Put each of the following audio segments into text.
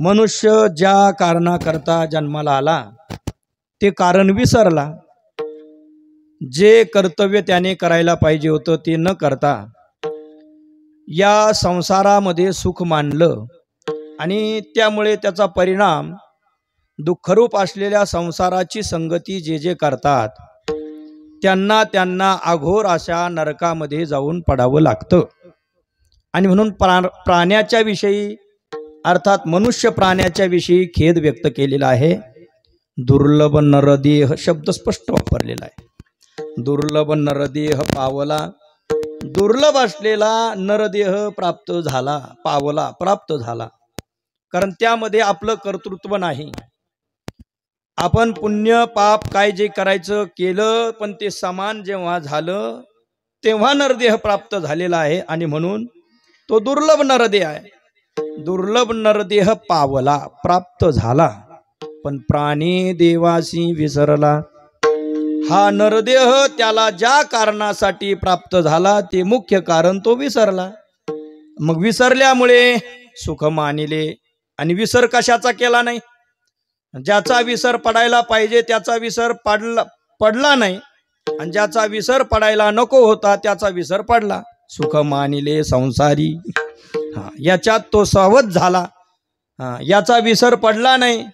मनुष्य ज्या कारणाकरता जन्माला आला ते कारण विसरला, जे कर्तव्य त्याने करायला पाहिजे होतं ते न करता या संसारामध्ये सुख मानलं आणि त्यामुळे त्याचा परिणाम दुःखरूप असलेल्या संसाराची संगती जे जे करतात त्यांना अघोर अशा नरकामध्ये जाऊन पडावं लागतं. आणि म्हणून प्राण्याच्या विषयी अर्थात मनुष्य प्राण्याच्या विषयी खेद व्यक्त केलेला आहे. दुर्लभ नरदेह शब्द स्पष्ट वापरलेला आहे. दुर्लभ नरदेह पावला, दुर्लभ असलेला नरदेह प्राप्त झाला, पावला, प्राप्त झाला. कारण त्यामध्ये आपलं कर्तृत्व नाही. आपण पुण्य पाप काय जे करायचं केलं, पण ते समान जेव्हा झालं तेव्हा नरदेह प्राप्त झालेला आहे. आणि म्हणून तो दुर्लभ नरदेह आहे. दुर्लभ नरदेह पावला, प्राप्त झाला, पण प्राणी देवासी विसरला. हा नरदेह त्याला ज्या कारणासाठी प्राप्त झाला ते मुख्य कारण तो विसरला. मग विसरल्यामुळे सुख मानिले. आणि विसर कशाचा केला नाही? ज्याचा विसर पडायला पाहिजे त्याचा विसर पडला नाही, आणि ज्याचा विसर पडायला नको होता त्याचा विसर पडला. सुख मानिले संसारी, याच्यात तो सावध झाला. याचा विसर पडला नाही,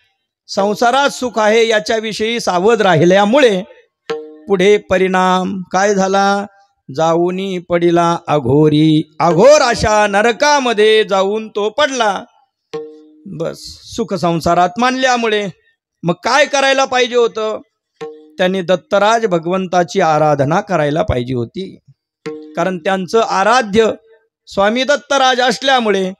संसारात सुख आहे याच्याविषयी सावध राहिल्यामुळे पुढे परिणाम काय झाला? जाऊनी पडिला अघोरी, अघोर अशा नरकामध्ये जाऊन तो पडला. बस सुख संसारात मानल्यामुळे. मग काय करायला पाहिजे होतं? त्यांनी दत्तराज भगवंताची आराधना करायला पाहिजे होती. कारण त्यांचं आराध्य स्वामी दत्तराज असल्यामुळे,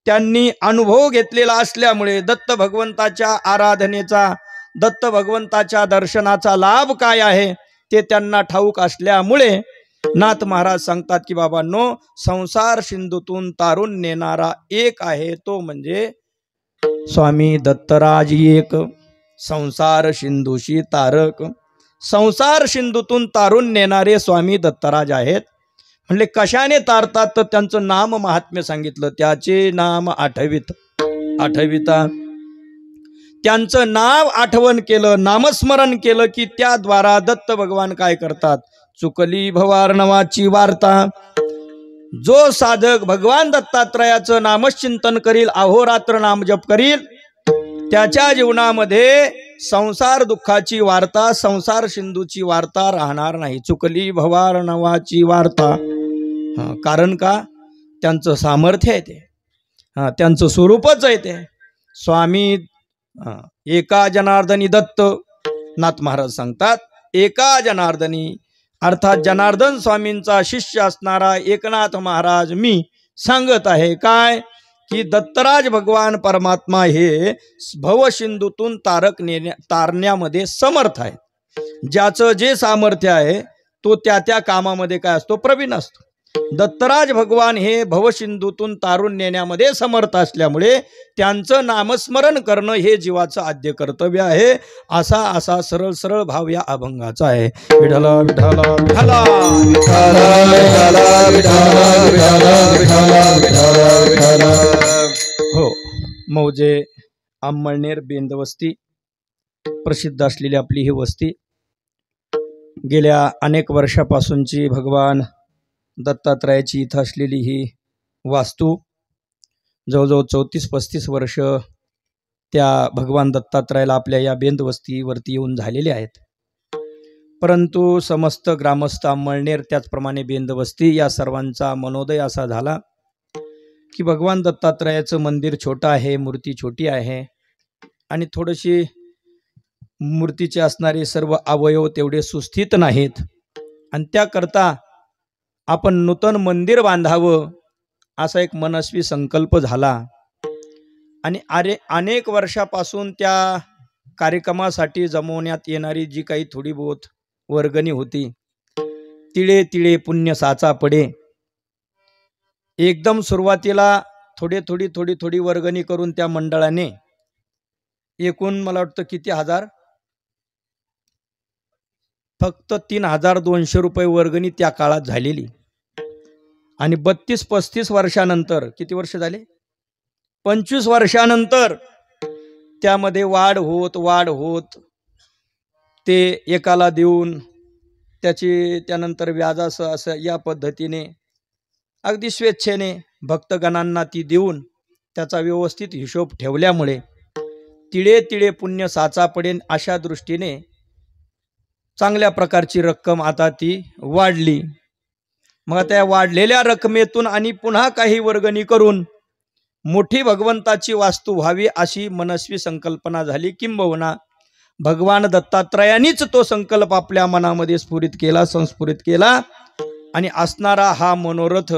त्यांनी अनुभव घेतलेला असल्यामुळे दत्त भगवंताच्या आराधनेचा, दत्त भगवंताच्या दर्शनाचा लाभ काय आहे ते त्यांना ठाऊक असल्यामुळे नाथ महाराज सांगतात की बाबांनो, संसार सिंधूतून तारून नेणारा एक आहे, तो म्हणजे स्वामी दत्तराज एक. संसार सिंधूशी तारक, संसार सिंधूतून तारून नेणारे स्वामी दत्तराज आहेत. म्हणले कशाने तारतात? तर त्यांचं नाम महात्म्य सांगितलं. त्याचे नाम आठविता, त्यांचं नाव आठवण केलं, नामस्मरण केलं की त्याद्वारा दत्त भगवान काय करतात? चुकली भवार्णवाची वार्ता. जो साधक भगवान दत्तात्रयाचं नामचिंतन करील, अहोरात्र नामजप करील, त्याच्या जीवनामध्ये संसार दुःखाची वार्ता, संसार सिंधूची वार्ता राहणार नाही. चुकली भवार्णवाची वार्ता. कारण का? त्यांचं सामर्थ्य आहे ते, त्यांचं स्वरूपच आहे ते. स्वामी एका जनार्दनी दत्त, नाथ महाराज सांगतात एका जनार्दनी, अर्थात जनार्दन स्वामींचा शिष्य असणारा एकनाथ महाराज मी सांगत आहे काय? की दत्तराज भगवान परमात्मा हे भवसिंधूतून तारण्यामध्ये समर्थ आहे. ज्याचं जे सामर्थ्य आहे तो त्या कामामध्ये काय असतो? प्रवीण असतो. दत्तराज भगवान हे भवसिंधूतून तारून नेण्यामध्ये समर्थ असल्यामुळे त्यांचं नामस्मरण करणं हे जीवाचं आद्य कर्तव्य आहे. असा सरळ सरळ भाव या अभंगाचा आहे. विठला विठला विठला विठला. हो, मौजे अंमळनेर बेंदवस्ती प्रसिद्ध असलेली आपली ही वस्ती, गेल्या अनेक वर्षापासूनची भगवान दत्तात्रयाची इथं असलेली ही वास्तू, जवळजवळ 34-35 वर्ष त्या भगवान दत्तात्रयाला आपल्या या बेंदवस्तीवरती येऊन झालेले आहेत. परंतु समस्त ग्रामस्थ अंमळनेर, त्याचप्रमाणे बेंदवस्ती या सर्वांचा मनोदय असा झाला की भगवान दत्तात्रयाचं मंदिर छोटं आहे, मूर्ती छोटी आहे आणि थोडीशी मूर्तीचे असणारे सर्व अवयव तेवढे सुस्थित नाहीत, आणि त्याकरता आपण नूतन मंदिर बांधावं असा एक मनस्वी संकल्प झाला. आणि अनेक वर्षापासून त्या कार्यक्रमासाठी जमवण्यात येणारी जी काही थोडी बहुत वर्गणी होती, तिळे तिळे पुण्य साचा पडे. एकदम सुरुवातीला थोडी वर्गणी करून त्या मंडळाने एकूण मला वाटतं किती हजार, फक्त 3200 रुपये वर्गणी त्या काळात झालेली. आणि 32-35 वर्षानंतर, किती वर्ष झाले? 25 वर्षानंतर त्यामध्ये वाढ होत ते एकाला देऊन त्याची त्यानंतर व्याजासह असं या पद्धतीने अगदी स्वेच्छेने भक्तगणांना ती देऊन त्याचा व्यवस्थित हिशोब ठेवल्यामुळे तिळे तिळे पुण्य साचा पडेन अशा दृष्टीने चांगल्या प्रकारची रक्कम आता ती वाढली. मग त्या वाढलेल्या रकमेतून आणि पुन्हा काही वर्गणी करून मोठी भगवंताची वास्तू व्हावी अशी मनस्वी संकल्पना झाली. किंबहुना भगवान दत्तात्रयांनीच तो संकल्प आपल्या मनामध्ये संस्फुरित केला आणि असणारा हा मनोरथ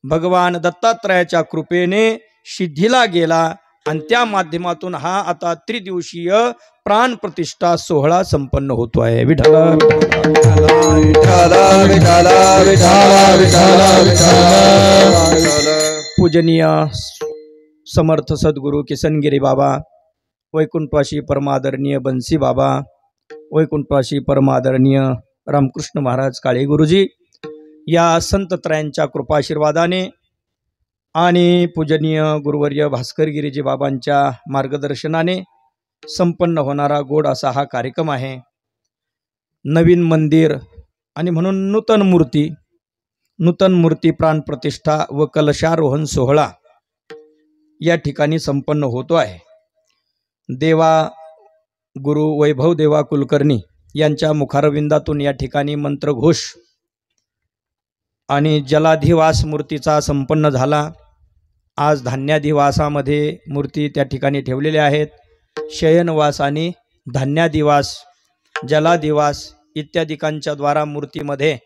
भगवान दत्तात्रयाच्या कृपेने सिद्धीला गेला आणि त्या माध्यमातून हा आता त्रिदिवसीय प्राण प्रतिष्ठा सोहळा संपन्न होतो आहे. विठ्ठल पूजनीय समर्थ सद्गुरु किसनगिरी बाबा, वैकुंठवासी परमादरणीय बंसी बाबा, वैकुंठवासी परमादरणीय रामकृष्ण महाराज काळे गुरुजी या संतत्रयांच्या कृपाशीर्वादाने आणि पूजनीय गुरुवर्य भास्करगिरीजी बाबांच्या मार्गदर्शनाने संपन्न होणारा गोड असा हा कार्यक्रम आहे. नवीन मंदिर आणि म्हणून नूतन मूर्ती प्राणप्रतिष्ठा व कलशारोहण सोहळा या ठिकाणी संपन्न होतो आहे. देवा गुरु वैभव देवा कुलकर्णी यांच्या मुखारविंदातून या ठिकाणी मंत्रघोष आणि जलाधिवास मूर्तीचा संपन्न झाला. आज धान्याधिवासामध्ये मूर्ती त्या ठिकाणी ठेवलेल्या आहेत. शयनवास आणि धान्याधिवास, जलाधिवास इत्यादिकांच्या द्वारा मूर्तीमध्ये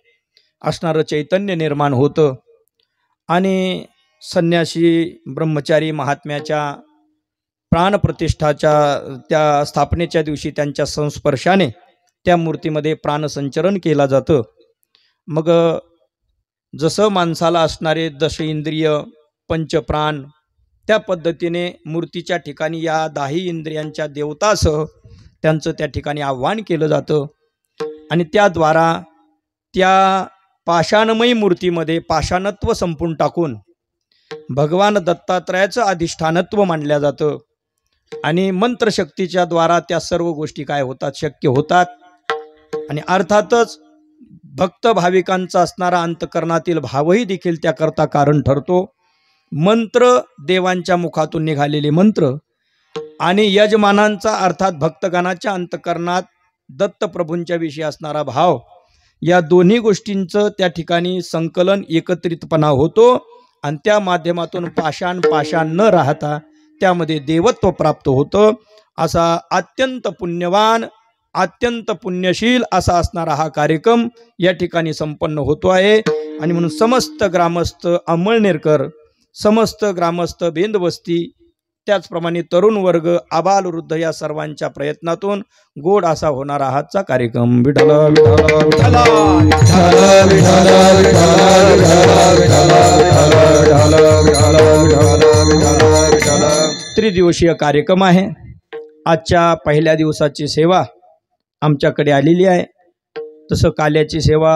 असणारं चैतन्य निर्माण होतं आणि संन्यासी ब्रह्मचारी महात्म्याच्या प्राणप्रतिष्ठाच्या त्या स्थापनेच्या दिवशी त्यांच्या संस्पर्शाने त्या मूर्तीमध्ये प्राणसंचरण केलं जातं. मग जसं माणसाला असणारे दश इंद्रिय पंचप्राण त्या पद्धतीने मूर्तीच्या ठिकाणी या 10 इंद्रियांच्या देवतासह त्यांचं त्या ठिकाणी आव्हान केलं जातं आणि त्याद्वारा त्या पाषाणमयी मूर्तीमध्ये पाषाणत्व संपून टाकून भगवान दत्तात्रयाचं अधिष्ठानत्व मानलं जातं आणि मंत्रशक्तीच्या द्वारा त्या सर्व गोष्टी काय होतात, शक्य होतात. आणि अर्थातच भक्त भाविकांचा असणारा अंतकरणातील भावही देखील त्याकरता कारण ठरतो. मंत्र देवांच्या मुखातून निघालेले मंत्र आणि यजमानांचा अर्थात भक्तगणाच्या अंतकरणात दत्तप्रभूंच्या विषयी असणारा भाव या दोन्ही गोष्टींचं त्या ठिकाणी संकलन एकत्रितपणा होतो आणि त्या माध्यमातून पाषाण न राहता त्यामध्ये देवत्व प्राप्त होतं. असा अत्यंत पुण्यवान अत्यंत पुण्यशील असा असणारा हा कार्यक्रम या ठिकाणी संपन्न होतो आहे. आणि म्हणून समस्त ग्रामस्थ अंमळनेरकर, समस्त ग्रामस्थ बेंदवस्ती, त्याचप्रमाणे तरुण वर्ग, आबाल वृद्ध या सर्वांच्या प्रयत्नातून गोड असा होणारा हाचा कार्यक्रम. विठ्ठल विठ्ठल त्रिदिवसीय कार्यक्रम आहे. आजच्या पहिल्या दिवसाची सेवा आमच्याकडे आलेली आहे. तसं काल्याची सेवा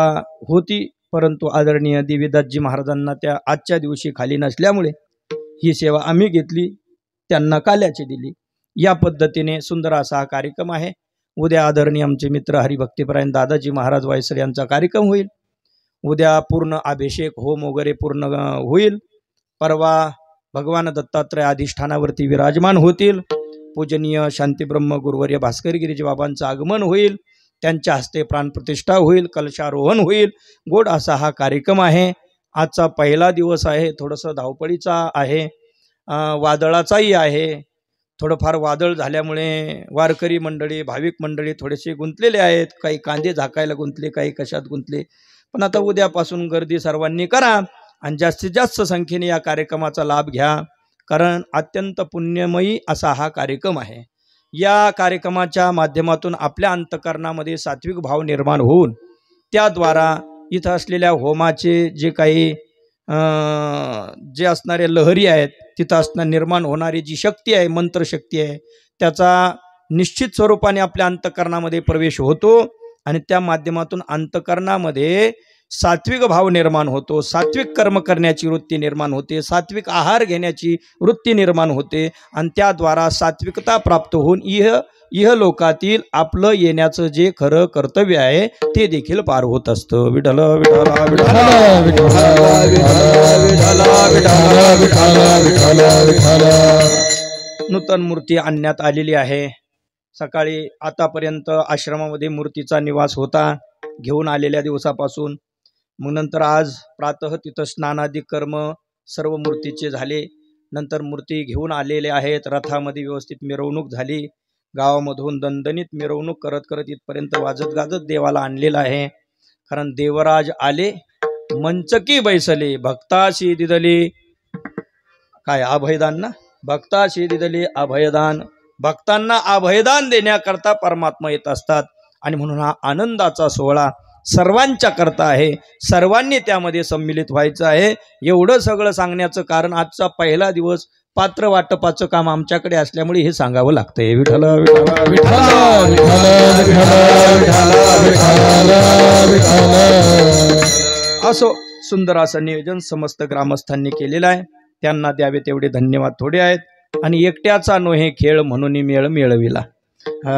होती, परंतु आदरणीय देवीदासजी महाराजांना त्या आजच्या दिवशी खाली नसल्यामुळे ही सेवा आम्ही घेतली, त्यांना काल्याची दिली. या पद्धतीने सुंदर असा हा कार्यक्रम आहे. उद्या आदरणीय आमचे मित्र हरिभक्तीपरायण दादाजी महाराज वायसर यांचा कार्यक्रम होईल. उद्या पूर्ण अभिषेक होम वगैरे पूर्ण होईल. परवा भगवान दत्तात्रय अधिष्ठानावरती विराजमान होतील. पूजनीय शांतीब्रह्म गुरुवर्य भास्करगिरीजी बाबांचं आगमन होईल. त्यांच्या हस्ते प्राणप्रतिष्ठा होईल, कलशारोहण होईल. गोड असा हा कार्यक्रम आहे. आजचा पहिला दिवस आहे, थोडंसं धावपळीचा आहे, वादळाचाही आहे. थोडंफार वादळ झाल्यामुळे वारकरी मंडळी भाविक मंडळी थोडेसे गुंतलेले आहेत. काही कांदे झाकायला गुंतले, काही कशात गुंतले. पण आता उद्यापासून गर्दी सर्वांनी करा आणि जास्तीत जास्त संख्येने या कार्यक्रमाचा लाभ घ्या, कारण अत्यंत पुण्यमयी असा हा कार्यक्रम आहे. या कार्यक्रमाच्या माध्यमातून आपल्या अंतकरणामध्ये सात्विक भाव निर्माण होऊन त्याद्वारा इथं असलेल्या होमाचे जे काही जे असणारे लहरी आहेत, तिथं असणार निर्माण होणारी जी शक्ती आहे, मंत्रशक्ती आहे, त्याचा निश्चित स्वरूपाने आपल्या अंतकरणामध्ये प्रवेश होतो आणि त्या माध्यमातून अंतकरणामध्ये सात्विक भाव निर्माण होतो, सात्विक कर्म करण्याची वृत्ती निर्माण होते, सात्विक आहार घेण्याची वृत्ती निर्माण होते आणि त्याद्वारा सात्विकता प्राप्त होऊन इहलोकातील आपलं येण्याचं जे खरं कर्तव्य आहे ते देखील पार होत असतं. विठ्ठल विठ्ठल विठ्ठल. नूतन मूर्ती आणण्यात आलेली आहे. सकाळी आतापर्यंत आश्रमामध्ये मूर्तीचा निवास होता घेऊन आलेल्या दिवसापासून. मग नंतर आज प्रातः तिथं स्नानादी कर्म सर्व मूर्तीचे झाले. नंतर मूर्ती घेऊन आलेले आहेत. रथामध्ये व्यवस्थित मिरवणूक झाली. गावामधून दणदणीत मिरवणूक करत करत इथपर्यंत वाजत गाजत देवाला आणलेलं आहे. कारण देवराज आले मंचकी बैसले भक्ताशी दिदले काय अभयदान ना, भक्ताशी दिदले अभयदान. भक्तांना अभयदान देण्याकरता परमात्मा येत असतात आणि म्हणून हा आनंदाचा सोहळा सर्वांच्या करता आहे. सर्वांनी त्यामध्ये सम्मिलित व्हायचं आहे. एवढं सगळं सांगण्याचं कारण आजचा पहिला दिवस पात्र वाटपाचं काम आमच्याकडे असल्यामुळे हे सांगावं लागतंय. विठ्ठल असो सुंदर असं नियोजन समस्त ग्रामस्थांनी केलेलं आहे. त्यांना द्यावे तेवढे धन्यवाद थोडे आहेत. आणि एकट्याचा नोहे खेळ म्हणून मेळ मिळविला.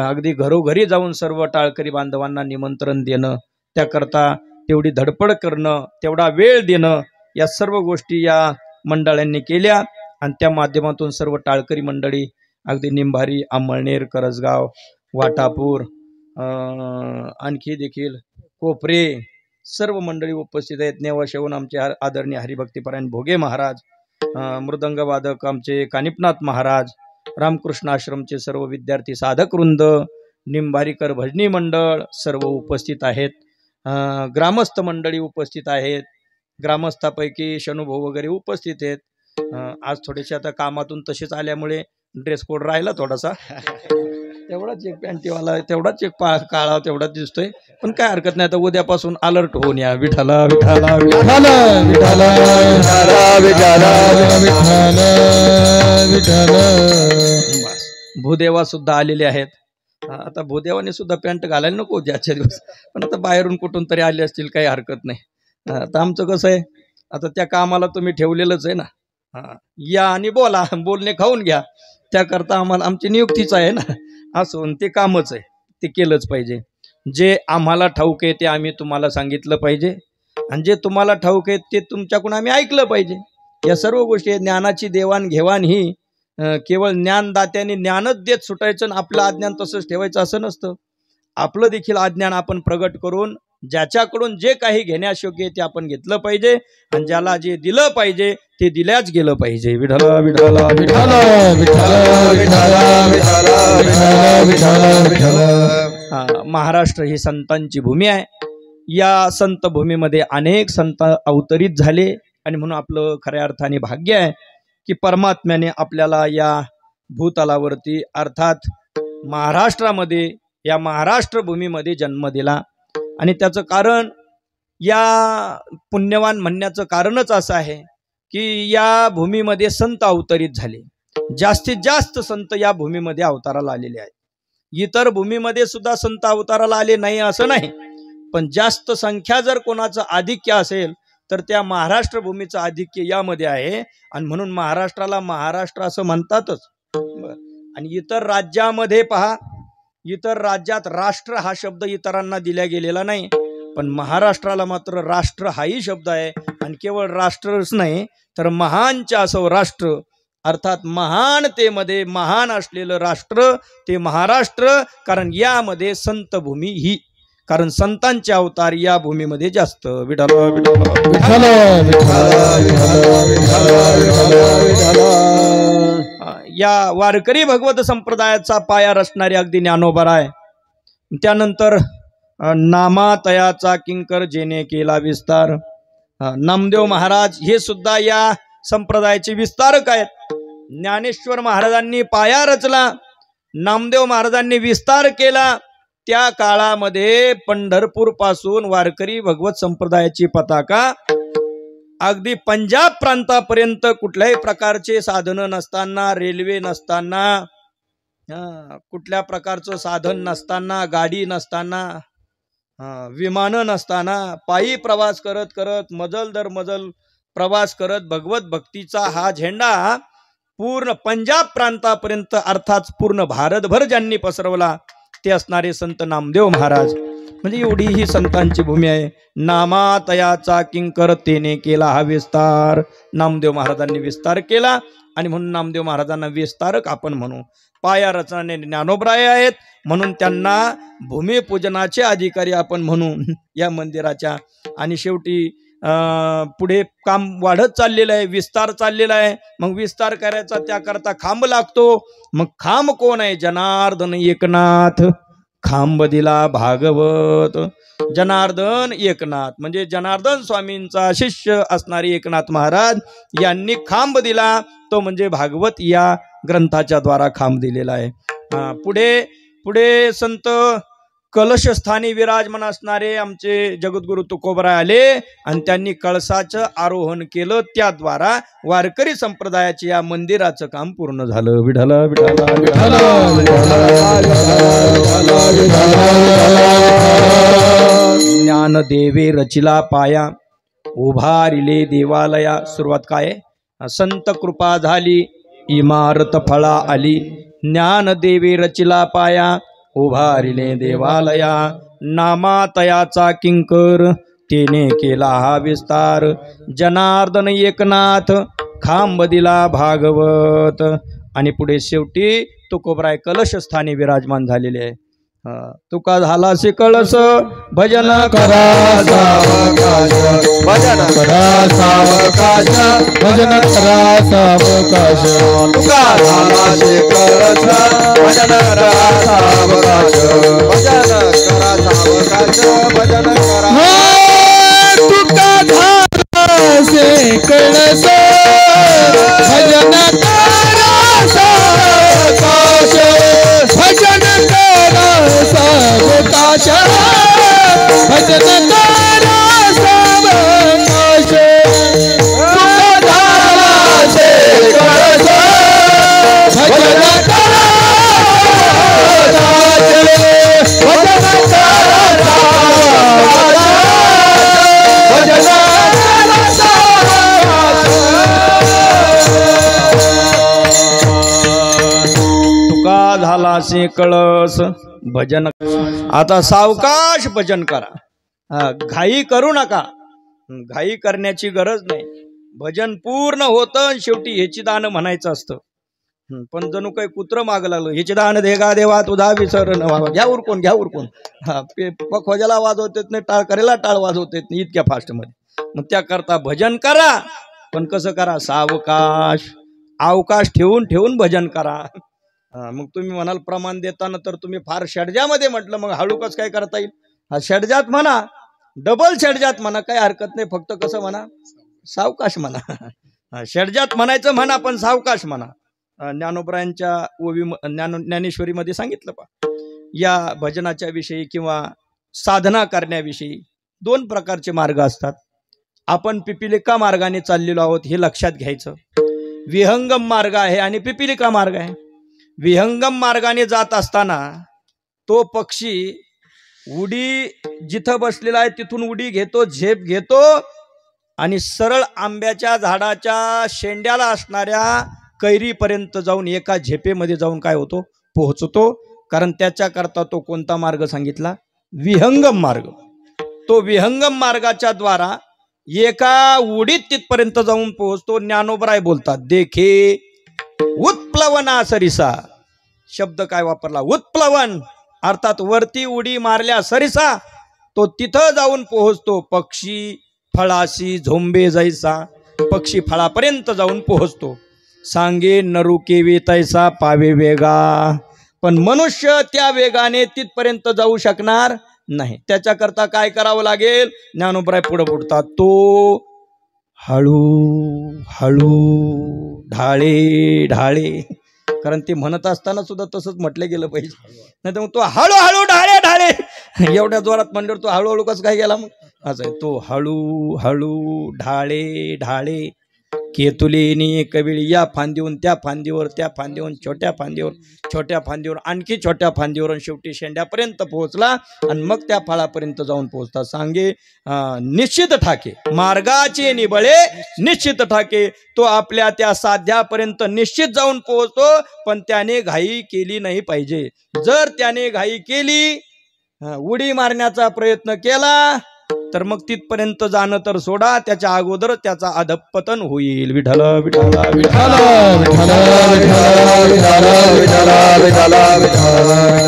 अगदी घरोघरी जाऊन सर्व टाळकरी बांधवांना निमंत्रण देणं, त्याकरता तेवढी धडपड करणं, तेवढा वेळ देणं, या सर्व गोष्टी या मंडळांनी केल्या. आणि त्या माध्यमातून सर्व टाळकरी मंडळी अगदी निंभारी, अंमळनेर, करजगाव, वाटापूर, आणखी देखील कोपरे सर्व मंडळी उपस्थित आहेत. नेवाशेहून आमचे आदरणीय हरिभक्तीपरायण भोगे महाराज, मृदंगवादक आमचे कानिपनाथ महाराज, रामकृष्ण आश्रमचे सर्व विद्यार्थी साधक वृंद, निंभारीकर भजनी मंडळ सर्व उपस्थित आहेत. ग्रामस्थ मंडळी उपस्थित आहेत. ग्रामस्थापैकी शनुभू वगैरे उपस्थित आहेत. आज थोडेसे आता कामातून तसेच आल्यामुळे ड्रेस कोड राहिला थोडासा. तेवढाच एक पॅन्टीवाला, तेवढाच एक काळा तेवढाच दिसतोय, पण काय हरकत नाही. आता उद्यापासून अलर्ट होऊन या. विठ्ठला विठ्ठला विठ्ठला विठ्ठला विठ्ठला. भूदेवा सुद्धा आलेले आहेत. आता भूदेवाने सुद्धा पॅन्ट घालायला नको ज्याच्या दिवस, पण आता बाहेरून कुठून तरी आले असतील, काही हरकत नाही. आता आमचं कसं आहे, आता त्या कामाला तुम्ही ठेवलेलंच आहे ना. या आणि बोला, बोलणे खाऊन घ्या, त्याकरता आम्हाला आमची नियुक्तीच आहे ना. असून ते कामच आहे, ते केलंच पाहिजे. जे आम्हाला ठाऊक आहे ते आम्ही तुम्हाला सांगितलं पाहिजे आणि जे तुम्हाला ठाऊक आहे ते तुमच्याकडून आम्ही ऐकलं पाहिजे. या सर्व गोष्टी ज्ञानाची देवाणघेवाण ही केवळ ज्ञानदात्यांनी ज्ञानच देत सुटायचं आणि आपलं अज्ञान तसंच ठेवायचं असं नसतं. आपलं देखील अज्ञान आपण प्रगट करून ज्याच्याकडून जे काही घेण्यास योग्य ते आपण घेतलं पाहिजे आणि ज्याला जे दिलं पाहिजे ते दिल्याच गेलं पाहिजे. विठ्ठल विठ्ठल विठ्ठल विठ्ठल. महाराष्ट्र ही संतांची भूमी आहे. या संत भूमीमध्ये अनेक संत अवतरित झाले आणि म्हणून आपलं खऱ्या अर्थाने भाग्य आहे की परमात्म्याने आपल्याला या भूतलावरती अर्थात महाराष्ट्रामध्ये, या महाराष्ट्र भूमीमध्ये जन्म दिला. आणि त्याचं कारण, या पुण्यवान म्हणण्याचं कारणच असं आहे की या भूमीमध्ये संत अवतरित झाले. जास्तीत जास्त संत या भूमीमध्ये अवताराला आलेले आहेत. इतर भूमीमध्ये सुद्धा संत अवताराला आले नाही असं नाही, पण जास्त संख्या जर कोणाचं आधिक्य असेल तर त्या महाराष्ट्र भूमीचं आधिक्य यामध्ये आहे. आणि म्हणून महाराष्ट्राला महाराष्ट्र असं म्हणतातच. आणि इतर राज्यामध्ये पहा, इतर राज्यात राष्ट्र हा शब्द इतरांना दिला गेलेला नाही, पण महाराष्ट्राला मात्र राष्ट्र हाही शब्द आहे. आणि केवळ राष्ट्रच नाही तर महानच्या असं राष्ट्र, अर्थात महानतेमध्ये महान असलेलं राष्ट्र ते महाराष्ट्र. कारण यामध्ये संत भूमी ही, कारण संतांचे अवतार या भूमीमध्ये जास्त. विठ्ठल विठ्ठल या वारकरी भगवत संप्रदायाचा पाया रचणारे अगदी ज्ञानोबराय. त्यानंतर नामातयाचा किंकर जेने केला विस्तार, नामदेव महाराज हे सुद्धा या संप्रदायाचे विस्तारक आहेत. ज्ञानेश्वर महाराजांनी पाया रचला, नामदेव महाराजांनी विस्तार केला. त्या काळामध्ये पंढरपूर पासून वारकरी भगवत संप्रदायाची पताका अगदी पंजाब प्रांतापर्यंत कुठल्याही प्रकारचे साधन नसताना, रेल्वे नसताना, कुठल्या प्रकारचं साधन नसताना, गाडी नसताना, विमानं नसताना पायी प्रवास करत करत मजल दर मजल प्रवास करत भगवत भक्तीचा हा झेंडा पूर्ण पंजाब प्रांतापर्यंत अर्थात पूर्ण भारतभर ज्यांनी पसरवला ते असणारे संत नामदेव महाराज. म्हणजे एवढी ही संतांची भूमी आहे. नामातयाचा किंकर तेने केला हा विस्तार. नामदेव महाराजांनी विस्तार केला आणि म्हणून नामदेव महाराजांना विस्तारक आपण म्हणू. पाया रचनाने ज्ञानोबराय आहेत म्हणून त्यांना भूमिपूजनाचे अधिकारी आपण म्हणू या मंदिराच्या. आणि शेवटी पुढे काम वाढत चाललेलं आहे, विस्तार चाललेला आहे. मग विस्तार करायचा त्याकरता खांब लागतो. मग खांब कोण आहे? जनार्दन एकनाथ. खांब दिला भागवत. जनार्दन एकनाथ म्हणजे जनार्दन स्वामींचा शिष्य असणारे एकनाथ महाराज यांनी खांब दिला, तो म्हणजे भागवत या ग्रंथाच्या द्वारा खांब दिलेला आहे. पुढे पुढे संत कलशस्थानी विराजमान असणारे आमचे जगद्गुरु तुकोबराय आले आणि त्यांनी कळसाचं आरोहण केलं. त्याद्वारा वारकरी संप्रदायाचे या मंदिराचं काम पूर्ण झालं. विठ्ठल विठ्ठल विठ्ठल. ज्ञानदेवे रचिला पाया उभारिले देवालया. सुरुवात काय? संत कृपा झाली इमारत फळा आली. ज्ञानदेवे रचिला पाया उभारिले देवालया. नामातयाचा किंकर तेने केला हा विस्तार. जनार्दन एकनाथ खांब दिला भागवत. आणि पुढे शेवटी तुकोबराय कलशस्थानी विराजमान झालेले आहे. तुका झालासी कळस भजन करा सावकाश. भजन करा सावकाश. भजन करा सावकाश. तुका झालासी कळस भजन करा सावकाश. भजन करा सावकाश. भजन करा. तुका झालासी कळस भजन करा सावकाश. भजन करा सावकाश. भजन करा सावकाश. तुका झालासी कळस भजन करा सावकाश. भजन करा सावकाश. भजन करा सावकाश. तुका झालासी कळस भजन. आता सावकाश भजन करा. घाई करू नका. घाई करण्याची गरज नाही. भजन पूर्ण होतं. शेवटी ह्याची दान म्हणायचं असतं. पण जणू काही कुत्र माग लागलं. ह्याची दान देगा देवा तुझा विसर न व्हावा. घ्या उरकून घ्या उरकून. खोजाला वाजवत येत नाही, टाळ करेला टाळ वाजवत येत नाही इतक्या फास्ट मध्ये. मग त्याकरता भजन करा, पण कसं करा? सावकाश. अवकाश ठेवून ठेवून भजन करा. मग तुम्ही म्हणाल प्रमाण देताना तर तुम्ही फार षडजामध्ये म्हटलं, मग हळू कसं काय करता येईल? हा षडजात म्हणा, डबल षडजात म्हणा, काही हरकत नाही. फक्त कसं म्हणा? सावकाश म्हणा. षडजात म्हणायचं म्हणा, पण सावकाश म्हणा. ज्ञानोबरायांच्या ओवी ज्ञानेश्वरीमध्ये सांगितलं पा, या भजनाच्या विषयी किंवा साधना करण्याविषयी दोन प्रकारचे मार्ग असतात. आपण पिपिलिका मार्गाने चाललेलो आहोत हे लक्षात घ्यायचं. विहंगम मार्ग आहे आणि पिपिलिका मार्ग आहे. विहंगम मार्गाने जात असताना तो पक्षी उडी जिथं बसलेला आहे तिथून उडी घेतो, झेप घेतो आणि सरळ आंब्याच्या झाडाच्या शेंड्याला असणाऱ्या कैरीपर्यंत जाऊन एका झेपेमध्ये जाऊन काय होतो? पोहोचतो. कारण त्याच्याकरता तो कोणता मार्ग सांगितला? विहंगम मार्ग. तो विहंगम मार्गाच्या द्वारा एका उडीत तिथपर्यंत जाऊन पोहोचतो. ज्ञानोबराय बोलतात, देखे उत्प्लवना सरिसा. शब्द काय वापरला? उत्प्लवन. अर्थात वरती उडी मारल्या सरिसा तो तिथं जाऊन पोहोचतो. पक्षी फळाशी झोंबे जैसा. पक्षी फळापर्यंत जाऊन पोहोचतो. सांगे नरू केवे तैसा पावे वेगा. पण मनुष्य त्या वेगाने तिथपर्यंत जाऊ शकणार नाही. त्याच्याकरता काय करावं लागेल? ज्ञानोबराय पुढे पुढतात, तो हळू हळू ढाळे ढाळे. कारण ते म्हणत असताना सुद्धा तसंच म्हटलं गेलं पाहिजे. नाही तर मग तो हळूहळू ढाळे ढाळे एवढ्या जोरात म्हणल्यावर तो हळूहळू कसं काय गेला? मग असं आहे, तो हळू हळू ढाळे ढाळे. केतुलीनी कविळी या फांदीहून त्या फांदीवर, त्या फांदीहून छोट्या फांदीवर, छोट्या फांदीवर आणखी छोट्या फांदीवर, आणि शेवटी शेंड्यापर्यंत पोहोचला आणि मग त्या फळापर्यंत जाऊन पोहोचता. सांगे निश्चित ठाके मार्गाचे निबळे निश्चित ठाके. तो आपल्या त्या साध्यापर्यंत निश्चित जाऊन पोहोचतो, पण त्याने घाई केली नाही पाहिजे. जर त्याने घाई केली, उडी मारण्याचा प्रयत्न केला, तर मग तिथपर्यंत जाणं तर सोडा, त्याच्या अगोदर त्याचा अधपतन होईल. विठ्ठल विठ्ठल विठ्ठल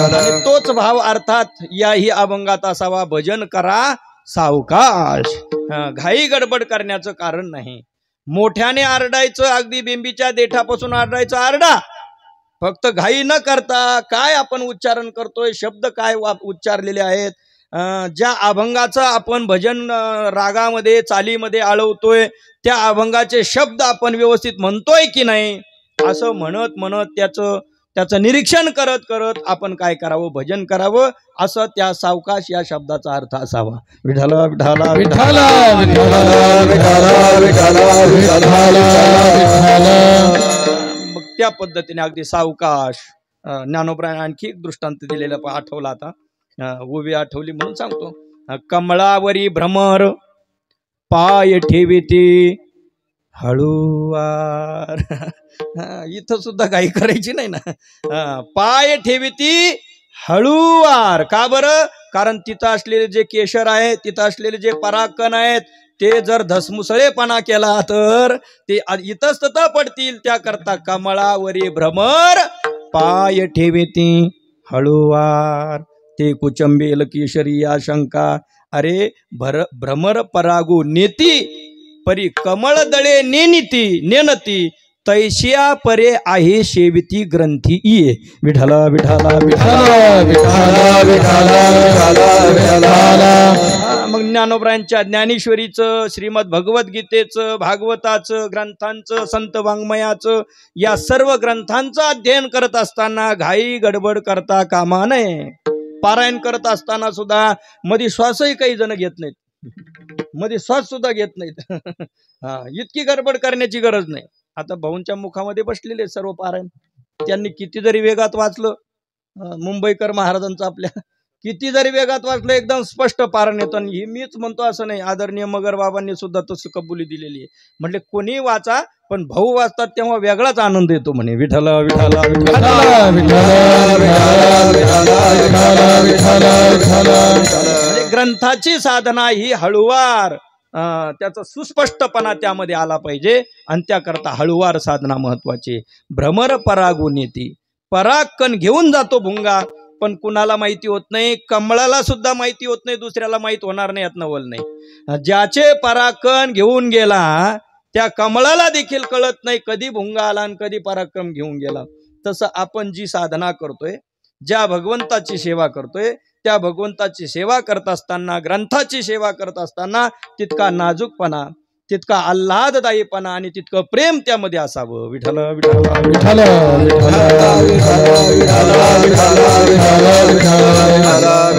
आणि तोच भाव अर्थात याही अभंगात असावा. भजन करा सावकाश, घाई गडबड करण्याचं कारण नाही. मोठ्याने आरडायचं, अगदी बेंबीच्या देठापासून आरडायचं, आरडा. फक्त घाई न करता काय आपण उच्चारण करतोय, शब्द काय उच्चारलेले आहेत, ज्या अभंगाचं आपण भजन रागामध्ये चालीमध्ये आळवतोय त्या अभंगाचे शब्द आपण व्यवस्थित म्हणतोय की नाही, असं म्हणत म्हणत त्याचं निरीक्षण करत करत आपण काय करावं, भजन करावं. असं त्या सावकाश या शब्दाचा अर्थ असावा. विठ्ठल विठ्ठल विठ्ठल मग त्या पद्धतीने अगदी सावकाश. ज्ञानोबराने आणखी एक दृष्टांत दिलेला आठवला, आता उभी आठवली म्हणून सांगतो. कमळावरी भ्रमर पाय ठेविती हळूवार. इथं सुद्धा काही करायची नाही ना. पाय ठेविती हळूवार. का बरं? कारण तिथं असलेले जे केशर आहे, तिथं असलेले जे परागकण आहेत, ते जर धसमुसळेपणा केला तर ते इथंच तथ पडतील. त्याकरता कमळावरी भ्रमर पाय ठेविती हळूवार. ते कुचंबेल केशरी आशंका. अरे भ्रमर परागू नेती परी कमळ दळे नेनती तैशिया परे आहे शेविती ग्रंथी ये. विठ्ठल विठ्ठल मग ज्ञानोबरायांच्या ज्ञानेश्वरीचं, श्रीमद भगवद्गीतेचं, भागवताचं, ग्रंथांचं, संत वाङ्मयाचं, या सर्व ग्रंथांचं अध्ययन करत असताना घाई गडबड करता कामा नये. पारायण करत असताना सुद्धा मध्ये श्वासही काही जण घेत नाहीत, मध्ये श्वास सुद्धा घेत नाहीत. इतकी गडबड करण्याची गरज नाही. आता भाऊंच्या मुखामध्ये बसलेले सर्व पारायण, त्यांनी किती जरी वेगात वाचलं, मुंबईकर महाराजांचं आपल्या किती जरी वेगात वाचलं, एकदम स्पष्ट पारायण येतं. आणि हे मीच म्हणतो असं नाही, आदरणीय मगर बाबांनी सुद्धा तसं कबुली दिलेली आहे. म्हटले कोणी वाचा, पण भाऊ वाचतात तेव्हा वेगळाच आनंद येतो म्हणे. विठ्ठल विठ्ठल ग्रंथाची साधना ही हळूवार, त्याचा सुस्पष्टपणा त्यामध्ये आला पाहिजे, आणि त्याकरता हळूवार साधना महत्वाची. भ्रमर परागून येते. परागकण घेऊन जातो भुंगा, पण कुणाला माहिती होत नाही. कमळाला सुद्धा माहिती होत नाही, दुसऱ्याला माहित होणार नाही, यात नवल नाही. ज्याचे परागकण घेऊन गेला त्या कमळाला देखील कळत नाही कधी भुंगा आला आणि कधी पराक्रम घेऊन गेला. तसं आपण जी साधना करतोय, ज्या भगवंताची सेवा करतोय, त्या भगवंताची सेवा करत असताना, ग्रंथाची सेवा करत असताना तितका नाजूकपणा, तितका आल्हाददायीपणा आणि तितकं प्रेम त्यामध्ये असावं. विठ्ठल विठ्ठल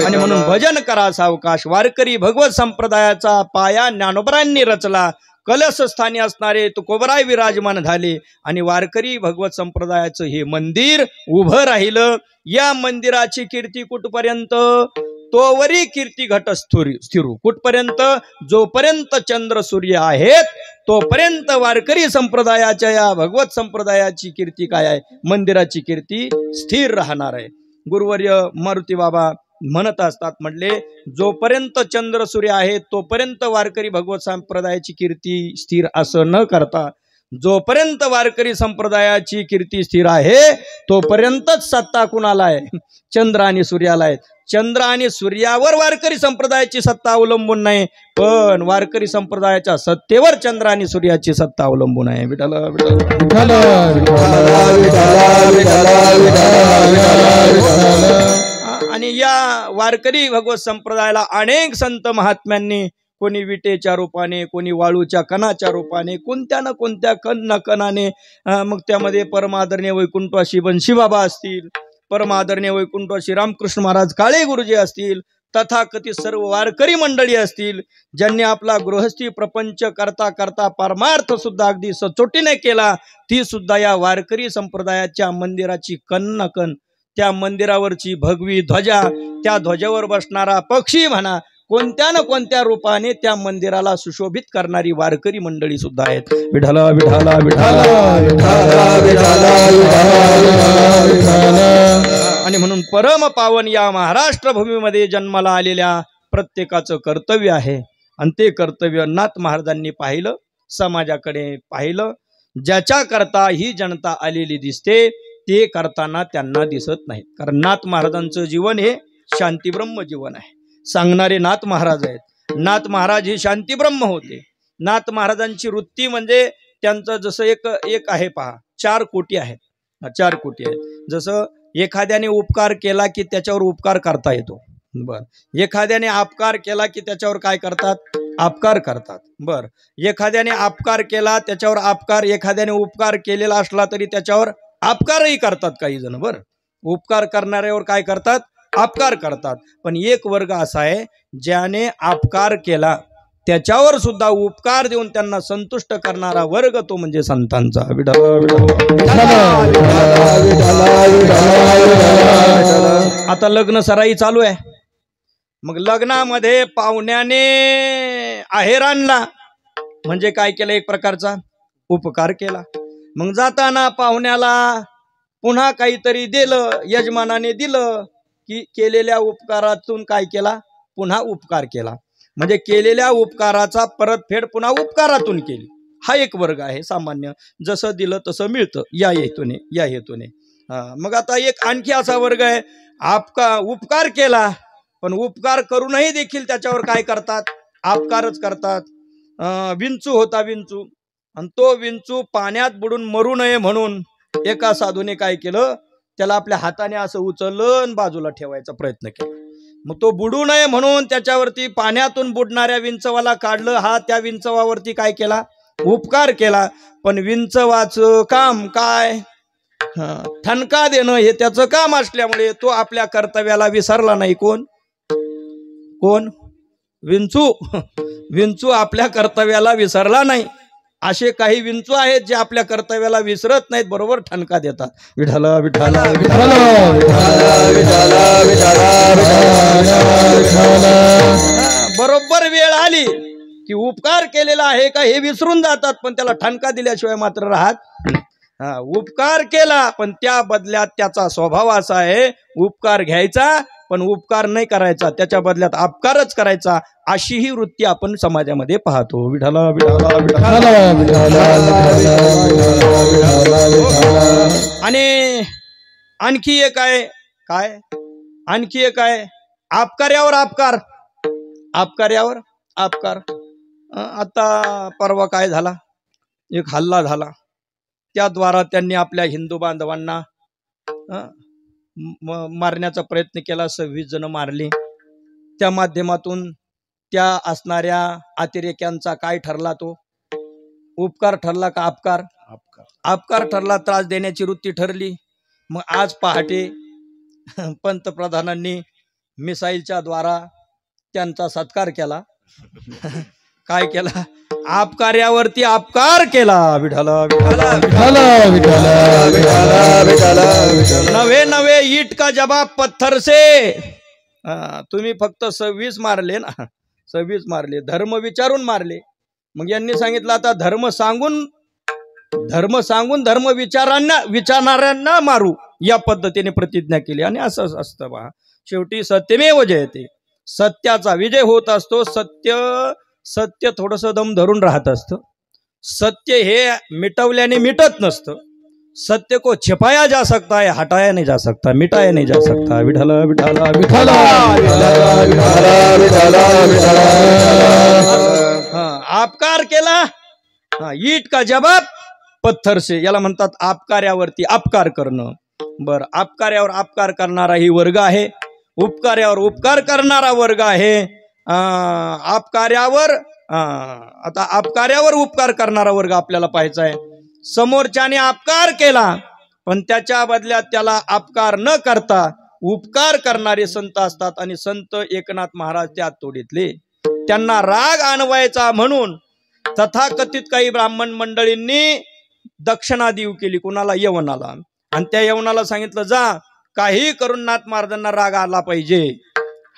आणि म्हणून भजन करा सावकाश. वारकरी भगवत संप्रदायाचा पाया ज्ञानोबरांनी रचला. कलश स्थानी असणारे तुकोबराय विराजमान झाले आणि वारकरी भगवत संप्रदायाचं हे मंदिर उभं राहिलं. या मंदिराची कीर्ती कुठपर्यंत? तोवरी कीर्ती घट स्थिरू. कुठपर्यंत? जोपर्यंत चंद्र सूर्य आहेत तोपर्यंत वारकरी संप्रदायाच्या, या भगवत संप्रदायाची कीर्ती काय आहे? मंदिराची कीर्ती स्थिर राहणार आहे. गुरुवर्य मारुती बाबा म्हणत असतात, म्हटले जोपर्यंत चंद्र सूर्य आहे तोपर्यंत वारकरी भगवत संप्रदायाची कीर्ती स्थिर, असं न करता जोपर्यंत वारकरी संप्रदायाची कीर्ती स्थिर आहे तोपर्यंतच सत्ता कुणाला आहे? चंद्र आणि सूर्याला आहे. चंद्र आणि सूर्यावर वारकरी संप्रदायाची सत्ता अवलंबून नाही, पण वारकरी संप्रदायाच्या सत्तेवर चंद्र आणि सूर्याची सत्ता अवलंबून आहे. विठ्ठल आणि या वारकरी भगवत संप्रदायाला अनेक संत महात्म्यांनी, कोणी विटेच्या रूपाने, कोणी वाळूच्या कणाच्या रूपाने, कोणत्या ना कोणत्या कणाने, मग त्यामध्ये परमादरणीय वैकुंठवासी बंशीबाबा असतील, परमादरणीय वैकुंठवासी रामकृष्ण महाराज काळे गुरुजी असतील, तथाकथित सर्व वारकरी मंडळी असतील, ज्यांनी आपला गृहस्थी प्रपंच करता करता परमार्थ सुद्धा अगदी सचोटीने केला, ती सुद्धा या वारकरी संप्रदायाच्या मंदिराची कण न कण, त्या मंदिरावरची भगवी ध्वजा, त्या ध्वजावर बसणारा पक्षी म्हणा, कोणत्या न कोणत्या रूपाने त्या मंदिराला सुशोभित करणारी वारकरी मंडळी सुद्धा आहेत. विठ्ठला विठ्ठला विठ्ठला. आणि म्हणून परम पावन या महाराष्ट्र भूमीमध्ये जन्माला आलेल्या प्रत्येकाचं कर्तव्य आहे, आणि ते कर्तव्य नाथ महाराजांनी पाहिलं, समाजाकडे पाहिलं. ज्याच्या करता ही जनता आलेली दिसते ते करताना त्यांना दिसत नाही. कारण नाथ महाराजांचं जीवन हे शांतीब्रह्म जीवन आहे. सांगणारे नाथ महाराज आहेत. नाथ महाराज हे शांतीब्रह्म होते. नाथ महाराजांची वृत्ती म्हणजे त्यांचं जसं एक आहे पहा, 4 कोटी आहेत. 4 कोटी आहेत. जसं एखाद्याने उपकार केला की त्याच्यावर उपकार करता येतो. बर. एखाद्याने अपकार केला की त्याच्यावर काय करतात? अपकार करतात. बर. एखाद्याने अपकार केला त्याच्यावर अपकार, एखाद्याने उपकार केलेला असला तरी त्याच्यावर अपकारही करतात काही जण. बर. उपकार करणाऱ्यावर काय करतात? अपकार करतात. पण एक वर्ग असा आहे ज्याने अपकार केला त्याच्यावर सुद्धा उपकार देऊन त्यांना संतुष्ट करणारा वर्ग, तो म्हणजे संतांचा. आता लग्न सराई चालू आहे. मग लग्नामध्ये पाहुण्याने आहेर आणला म्हणजे काय केलं? एक प्रकारचा उपकार केला. मग जाताना पाहुण्याला पुन्हा काहीतरी दिलं, यजमानाने दिलं की केलेल्या उपकारातून काय केला? पुन्हा उपकार केला. म्हणजे केलेल्या उपकाराचा परतफेड पुन्हा उपकारातून केली. हा एक वर्ग आहे सामान्य, जसं दिलं तसं मिळतं या हेतूने. मग आता एक आणखी असा वर्ग आहे, उपकार केला पण उपकार करूनही देखील त्याच्यावर काय करतात? अपकारच करतात. विंचू होता विंचू, आणि तो विंचू पाण्यात बुडून मरू नये म्हणून एका साधूने काय केलं? त्याला आपल्या हाताने असं उचललं आणि बाजूला ठेवायचा प्रयत्न केला. मग तो बुडू नये म्हणून त्याच्यावरती पाण्यातून बुडणाऱ्या विंचवाला काढलं. हा त्या विंचवावरती काय केला? उपकार केला. पण विंचवाचं काम काय? ठणका देणं हे त्याचं काम असल्यामुळे तो आपल्या कर्तव्याला विसरला नाही. कोण? विंचू आपल्या कर्तव्याला विसरला नाही. असे काही विंचू आहेत जे आपल्या कर्तव्याला विसरत नाहीत, बरोबर ठणका देतात. विठ्ठला विठ्ठला बरोबर वेळ आली की उपकार केलेला आहे का हे विसरून जातात, पण त्याला ठणका दिल्याशिवाय मात्र राहत. उपकार केला पण त्या बदल्यात त्याचा स्वभाव असा आहे, उपकार घ्यायचा पण उपकार नाही करायचा, त्याच्या बदल्यात अपकारच करायचा. अशी ही वृत्ती आपण समाजामध्ये पाहतो. विठ्ठला विठ्ठला विठ्ठला. आणि आणखी एक आहे काय? आणखी एक आहे अपकार्यावर अपकार. अपकार्यावर अपकार. आता परवा काय झाला? एक हल्ला झाला. त्याद्वारा त्यांनी आपल्या हिंदू बांधवांना मारण्याचा प्रयत्न केला. 26 जण मारले. त्या माध्यमातून त्या असणाऱ्या अतिरेक्यांचा काय ठरला? तो उपकार ठरला का अपकार? अपकार ठरला. त्रास देण्याची वृत्ती ठरली. मग आज पहाटे पंतप्रधानांनी मिसाईलच्या द्वारा त्यांचा सत्कार केला. काय केला? अपकार्यावरती अपकार केला. विठ्ठला विठ्ठला नवे नवे ईट का जवाब पत्थर से. तुम्ही फक्त 26 मारले ना, 26 मारले, धर्म विचारून मारले. मग यांनी सांगितलं आता धर्म सांगून धर्म विचारणाऱ्यांना मारू, या पद्धतीने प्रतिज्ञा केली. आणि असं असतं पहा, शेवटी सत्यमेव जयते. सत्याचा विजय होत असतो. सत्य थोडंसं दम धरून राहत असतं. सत्य हे मिटवल्याने मिटत नसतं. सत्य को छिपाया जा सकता है, हटाया नहीं जा सकता, मिटाया नहीं जा सकता. विठ्ठला विठ्ठला विठ्ठला. अपकार केला, ईट का जवाब पत्थर से. याला म्हणतात अपकार्यावरती अपकार करणं. बर. अपकार्यावर अपकार करणारा ही वर्ग आहे. उपकार्यावर उपकार करणारा वर्ग आहे. अपकार्यावर आता अपकार्यावर उपकार करणारा वर्ग आपल्याला पाहायचा आहे. समोरच्याने अपकार केला पण त्याच्या बदल्यात त्याला अपकार न करता उपकार करणारे संत असतात आणि संत एकनाथ महाराज त्या तोडीतले. त्यांना राग आणवायचा म्हणून तथाकथित काही ब्राह्मण मंडळींनी दक्षिणा देऊ केली कुणाला, यवनाला. आणि त्या यवनाला सांगितलं जा काही करून नाथ महाराजांना राग आला पाहिजे.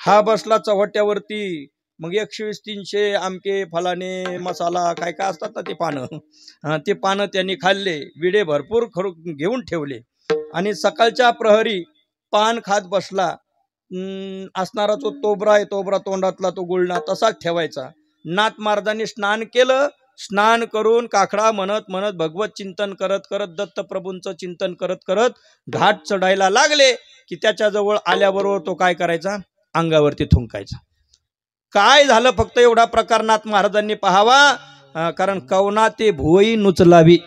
हा बसला चव्हाट्यावरती. मग 120 300 आमके फलाने मसाला काय काय असतात ना ते पानं, ते पानं त्यांनी खाल्ले. विडे भरपूर घेऊन ठेवले आणि सकाळच्या प्रहरी पान खात बसला. असणारा जो तोबरा आहे, तोबरा तोंडातला तो गुळणा तसाच ठेवायचा. नाथ महाराजांनी स्नान केलं. स्नान करून काकडा म्हणत म्हणत भगवत चिंतन करत करत दत्तप्रभूंचं चिंतन करत करत घाट चढायला लागले की त्याच्याजवळ आल्याबरोबर तो काय करायचा, अंगावरती थुंकायचा. काय झालं फक्त एवढा प्रकार नाथ महाराजांनी पाहावा, कारण कवना ते भुवई नुचलावी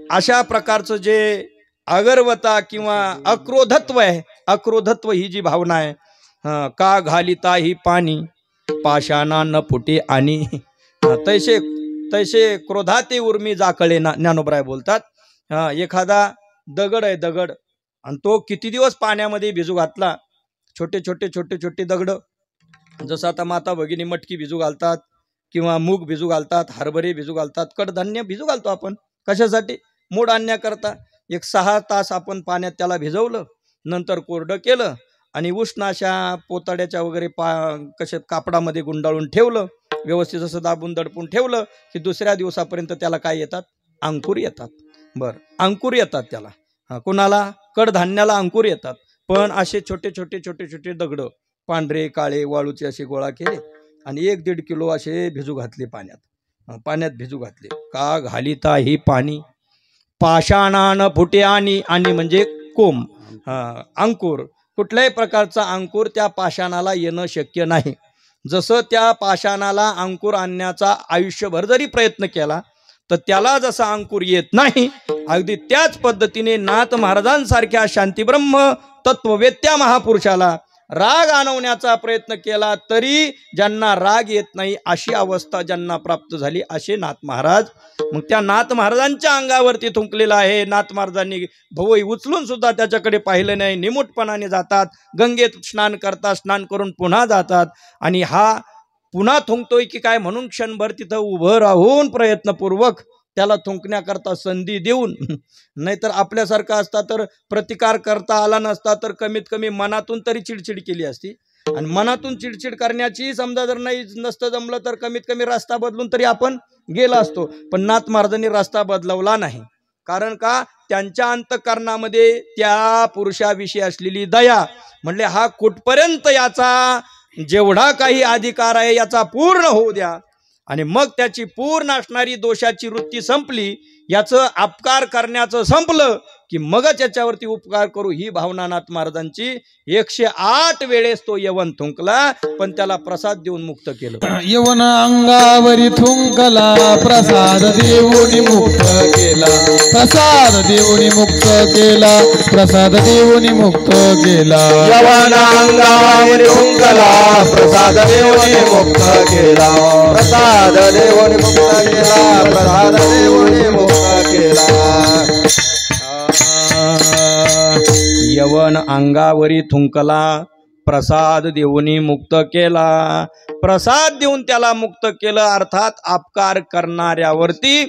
अशा प्रकारचं जे अगर्वता किंवा अक्रोधत्व आहे, अक्रोधत्व ही जी भावना आहे, का घालिता ही पाणी पाषाणा न फुटे आणि तैसे तैसे क्रोधाते उर्मी जाकळे ज्ञानोबराय बोलतात. एखादा दगड आहे, दगड, आणि तो किती दिवस पाण्यामध्ये भिजू घातला. छोटे छोटे छोटे छोटे दगड, जसं आता माता भगिनी मटकी भिजू घालतात किंवा मूग भिजू घालतात, हरभरे भिजू घालतात, कडधान्य भिजू घालतो आपण कशासाठी, मूड आणण्याकरता. 6 तास आपण पाण्यात त्याला भिजवलं, नंतर कोरडं केलं आणि उष्ण अशा पोताड्याच्या वगैरे कशा कापडामध्ये गुंडाळून ठेवलं, व्यवस्थित असं दाबून दडपून ठेवलं की दुसऱ्या दिवसापर्यंत त्याला काय येतात, अंकुर येतात. बरं, अंकुर येतात त्याला. कोणाला, कडधान्याला अंकुर येतात. पण असे छोटे छोटे छोटे छोटे दगड पांढरे काळे वाळूचे असे गोळा केले आणि 1-1.5 किलो असे भिजू घातले पाण्यात भिजू घातले. का घालिता ही पाणी पाषाणान फुटे आणि म्हणजे कोंब, अंकुर. कुठल्याही प्रकारचा अंकुर त्या पाषाणाला येणं शक्य नाही. जसं त्या पाषाणाला अंकुर आणण्याचा आयुष्यभर जरी प्रयत्न केला तर त्याला जसा अंकुर येत नाही, अगदी त्याच पद्धतीने नाथ महाराजांसारख्या शांतीब्रह्म तत्ववेत्या महापुरुषाला राग आणवण्याचा प्रयत्न केला तरी ज्यांना राग येत नाही अशी अवस्था ज्यांना प्राप्त झाली असे नाथ महाराज. मग त्या नाथ महाराजांच्या अंगावरती थुंकलेला आहे. नाथ महाराजांनी भवई उचलून सुद्धा त्याच्याकडे पाहिलं नाही, निमूटपणाने जातात, गंगेत स्नान करतात, स्नान करून पुन्हा जातात आणि हा पुन्हा थुंकतोय की काय म्हणून क्षणभर तिथं उभं राहून प्रयत्नपूर्वक त्याला थुंकण्याकरता संधी देऊन, नाहीतर आपल्यासारखा असता तर प्रतिकार करता आला नसता तर कमीत कमी मनातून तरी चिडचिड केली असती. आणि मनातून चिडचिड करण्याची समजा जर नाही नसतं जमलं तर कमीत कमी रस्ता बदलून तरी आपण गेला असतो. पण नाथ महाराजांनी रस्ता बदलवला नाही. कारण का, त्यांच्या अंतःकरणामध्ये त्या पुरुषाविषयी असलेली दया. म्हणले हा कुठपर्यंत याचा जेवढा काही अधिकार आहे याचा पूर्ण होऊ द्या, आणि मग त्याची पूर्ण असणारी दोषाची वृत्ती संपली, याचं अपकार करण्याचं संपलं की मगच याच्यावरती उपकार करू, ही भावना नाथ महाराजांची. 108 वेळेस तो यवन थुंकला पण त्याला प्रसाद देऊन मुक्त केलं. यवन अंगावरी थुंकला, प्रसाद देऊनी मुक्त केला, प्रसाद देऊनी मुक्त केला, प्रसाद देऊनी मुक्त केला. यवन अंगावरी थुंकला, प्रसाद देऊनी मुक्त केला, प्रसाद देऊनी मुक्त केला, प्रसाद देऊनी मुक्त केला. यवन अंगावरी थुंकला, प्रसाद देऊनी मुक्त केला, प्रसाद देऊन त्याला मुक्त केलं. अर्थात अपकार करणाऱ्यावरती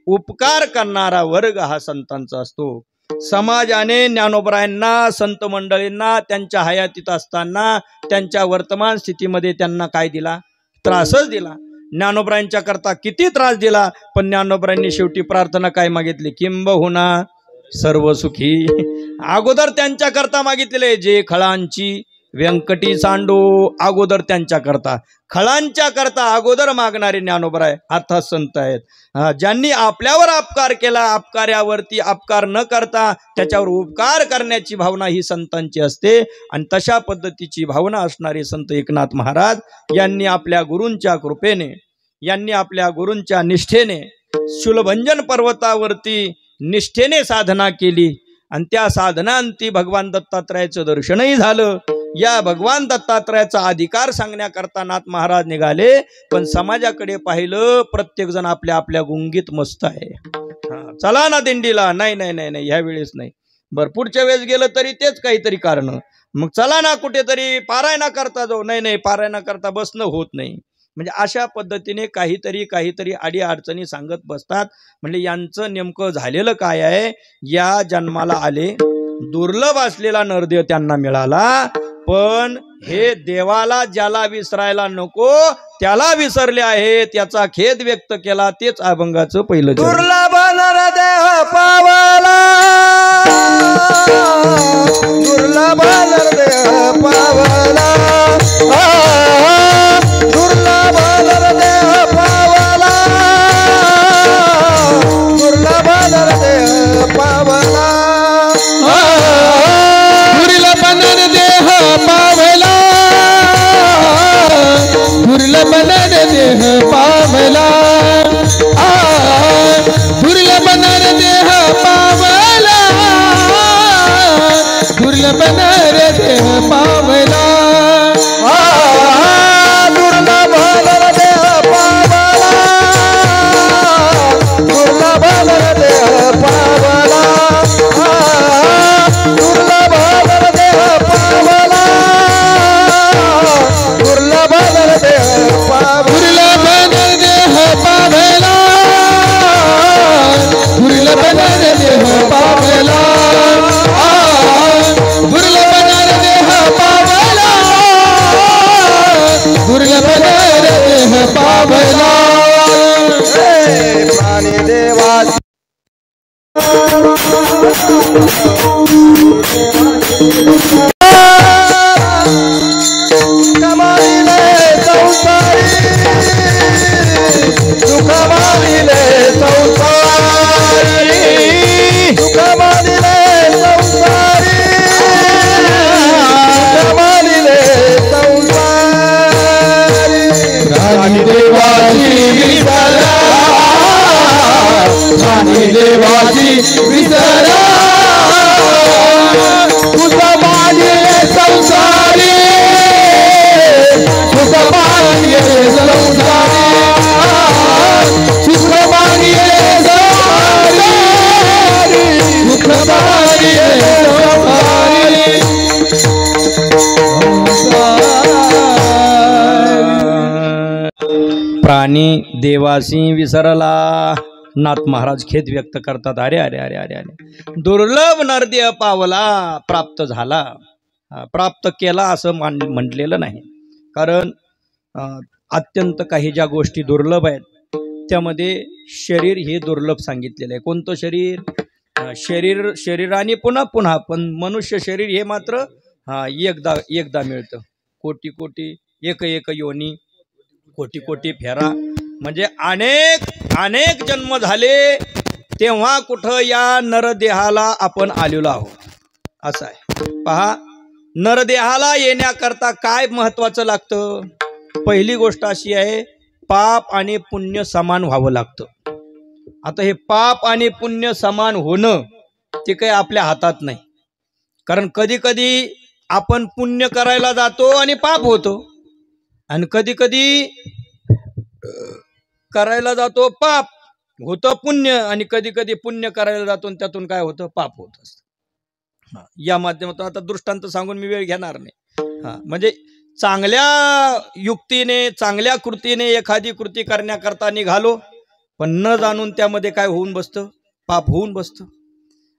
उपकार करणारा वर्ग हा संतांचा असतो. समाजाने ज्ञानोबरायांना, संत मंडळींना त्यांच्या हयातीत असताना त्यांच्या वर्तमान स्थितीमध्ये त्यांना काय दिला, त्रासच दिला. ज्ञानोबरायांच्या करता किती त्रास दिला, पण ज्ञानोबरायांनी शेवटी प्रार्थना काय मागितली, किंबहुना सर्व सुखी. अगोदर त्यांच्या करता मागितलेले, जे खळांची व्यंकटी सांडो, अगोदर त्यांच्या करता, खळांच्या करता अगोदर मागणारे ज्ञानोबराय अर्थात संत आहेत. ज्यांनी आपल्यावर अपकार केला, अपकार्यावरती अपकार न करता त्याच्यावर उपकार करण्याची भावना ही संतांची असते. आणि तशा पद्धतीची भावना असणारे संत एकनाथ महाराज यांनी आपल्या गुरूंच्या कृपेने, यांनी आपल्या गुरूंच्या निष्ठेने शूलभंजन पर्वतावरती निष्ठेने साधना केली आणि त्या साधनांती भगवान दत्तात्रयाचं दर्शनही झालं. या भगवान दत्तात्रयाचा अधिकार सांगण्याकरता नाथ महाराज निघाले, पण समाजाकडे पाहिलं, प्रत्येक जण आपल्या आपल्या गुंगीत मस्त आहे. चला ना दिंडीला, नाही नाही नाही नाही ह्या वेळेस नाही. बरं, पुढच्या वेळेस गेलं तरी तेच काहीतरी कारण. मग चला ना कुठेतरी पारायणा करता जाऊ. नाही पारायणा करता बसणं होत नाही. म्हणजे अशा पद्धतीने काहीतरी अडी अडचणी सांगत बसतात. म्हणजे यांचं नेमकं झालेलं काय आहे, या जन्माला आले, दुर्लभ असलेला नरदेव त्यांना मिळाला, पण हे देवाला ज्याला विसरायला नको त्याला विसरले आहेत, याचा खेद व्यक्त केला. तेच अभंगाचं पहिलं चरण. दुर्लभ नरदेह पावला, दुर्लभ नरदेह पावला, दुर्लभ नरदेह पावला, दुर्लभ नरदेह पावला, दुर्लभ नरदेह पावला, दुर्लभ नरदेह पावला, दुर्लभ नरदेह पावला, दुर्लभ नरदेह पावला, दुर्लभ नरदेह पावला, दुर्लभ नरदेह पावला, दुर्लभ नरदेह पावला, दुर्लभ नरदेह पावला, दुर्लभ नरदेह पावला, दुर्लभ नरदेह पावला, दुर्लभ नरदेह पावला, दुर्लभ नरदेह पावला. प्राणी देवा कमाईले संसारी, सुख मानिले संसारी, सुख मानिले संसारी, सुख मानिले संसारी. राणी देवाची विसरा, राणी देवाची विसरा, तुझ मानिले संसारी, सुख मानिले संसारी, सुख मानिले संसारी, सुख मानिले संसारी. प्राणी देवासी विसरला. नाथ महाराज खेद व्यक्त करतात. अरे अरे अरे अरे अरे, दुर्लभ नरदेह पावला, प्राप्त झाला, प्राप्त केला असं म्हटलेलं नाही. कारण अत्यंत काही ज्या गोष्टी दुर्लभ आहेत त्यामध्ये शरीर हे दुर्लभ सांगितलेलं आहे. कोणतं शरीर? शरीराने पुन्हा पुन्हा, पण मनुष्य शरीर हे मात्र एकदा मिळतं. कोटी कोटी एक योनी, कोटी कोटी फेरा, म्हणजे अनेक जन्म झाले तेव्हा कुठं या नरदेहाला आपण आलेलो आहोत. असं आहे. पहा, नरदेहाला येण्याकरता काय महत्वाचं लागतं? पहिली गोष्ट अशी आहे, पाप आणि पुण्य समान व्हावं लागतं. आता हे पाप आणि पुण्य समान होणं ते काही आपल्या हातात नाही. कारण कधी कधी आपण पुण्य करायला जातो आणि पाप होतो, आणि कधी कधी करायला जातो पाप होतं पुण्य, आणि कधी कधी पुण्य करायला जातो आणि त्यातून काय होतं? पाप होत असतं. या माध्यमातून आता दृष्टांत सांगून मी वेळ घेणार नाही. म्हणजे चांगल्या युक्तीने, चांगल्या कृतीने एखादी कृती करण्याकरता निघालो, पण न जाणून त्यामध्ये काय होऊन बसतं? पाप होऊन बसतं.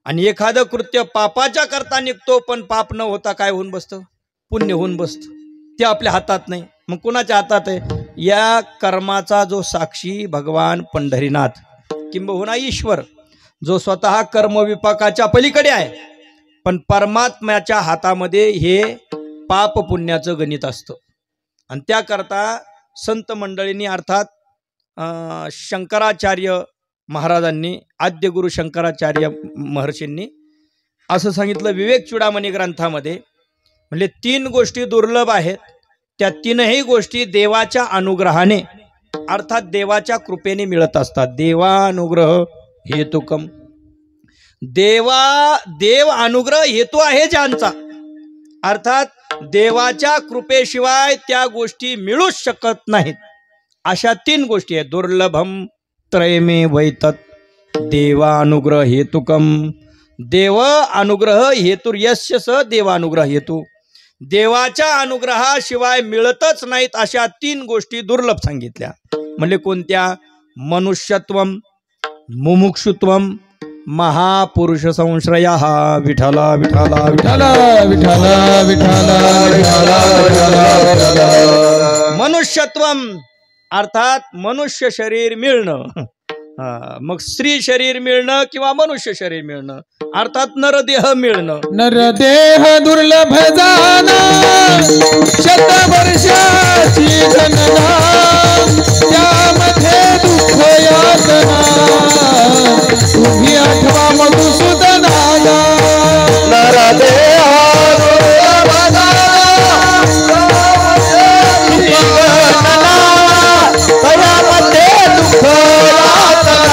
आणि एखादं कृत्य पापाच्या करता निघतो, पण पाप न होता काय होऊन बसतं? पुण्य होऊन बसतं. ते आपल्या हातात नाही. मग कुणाच्या हातात आहे? या कर्माचा जो साक्षी भगवान पंढरीनाथ किंबहुना ईश्वर, जो स्वतः कर्मविपाकाच्या पलीकडे आहे, पण परमात्म्याच्या हातामध्ये हे पाप पुण्याचं गणित असतं. आणि त्याकरता संत मंडळींनी, अर्थात शंकराचार्य महाराजांनी, आद्यगुरु शंकराचार्य महर्षींनी असं सांगितलं विवेक चूडामणी ग्रंथामध्ये, म्हणजे 3 गोष्टी दुर्लभ आहेत. त्या 3ही गोष्टी देवाच्या अनुग्रहाने, अर्थात देवाच्या कृपेने मिळत असतात. देवानुग्रह हेतुकम, देव अनुग्रह हेतू आहे ज्यांचा, अर्थात देवाच्या कृपेशिवाय त्या गोष्टी मिळूच शकत नाहीत. अशा 3 गोष्टी आहेत. दुर्लभम त्रयमे वैतत, देवानुग्रह हेतुकम, देव अनुग्रह हेतु यस्य स देवानुग्रह हेतु, देवाच्या अनुग्रहाशिवाय मिळतच नाहीत अशा 3 गोष्टी दुर्लभ सांगितल्या. म्हणजे कोणत्या? मनुष्यत्वम, मुमुक्षुत्वम, महापुरुष संश्रया. विठला विठला विठला विठला विठला विठला. मनुष्यत्वम अर्थात मनुष्य शरीर मिळणं. मग स्त्री शरीर मिळणं किंवा मनुष्य शरीर मिळणं अर्थात नरदेह मिळणं. नरदेह दुर्लभ जाना, शतवर्षाची गणना, त्यामध्ये दुःख यातना, तुम्ही आठवा मधुसूदनाला. नरदेह दुर्लभ जाना, त्यामध्ये दुःख यातना,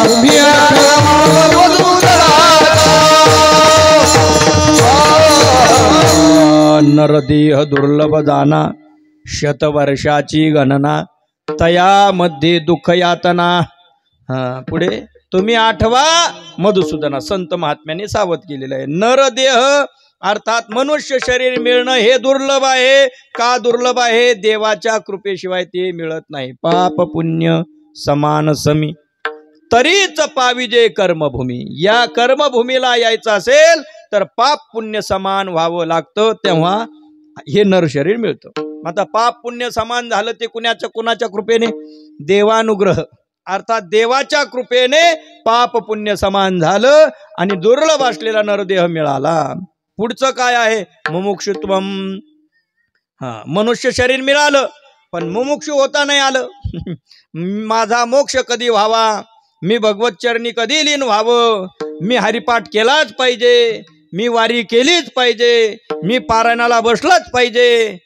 तुम्ही आठवा नरदेह दुर्लभ जाना, शतवर्षाची गणना, तयामध्ये दुःख यातना. पुढे तुम्ही आठवा मधुसूदना. संत महात्म्याने सावध केलेलं आहे. नरदेह अर्थात मनुष्य शरीर मिळणं हे दुर्लभ आहे. का दुर्लभ आहे? देवाच्या कृपेशिवाय ते मिळत नाही. पाप पुण्य समान समी, तरीच पाविजे कर्मभूमी. या कर्मभूमीला यायचं असेल तर पाप पुण्य समान व्हावं लागतं, तेव्हा हे नर शरीर मिळतं. आता पाप पुण्य समान झालं ते कुणाच्या कृपेने? देवानुग्रह अर्थात देवाच्या कृपेने पाप पुण्य समान झालं आणि दुर्लभ असलेला नरदेह मिळाला. पुढचं काय आहे? मुमुक्षुत्वम. मनुष्य शरीर मिळालं पण मुमुक्षु होता नाही आलं. माझा मोक्ष कधी व्हावा, मी भगवत चरणी कधी लीन व्हावं, मी हरिपाठ केलाच पाहिजे, मी वारी केलीच पाहिजे, मी पारायणाला बसलाच पाहिजे,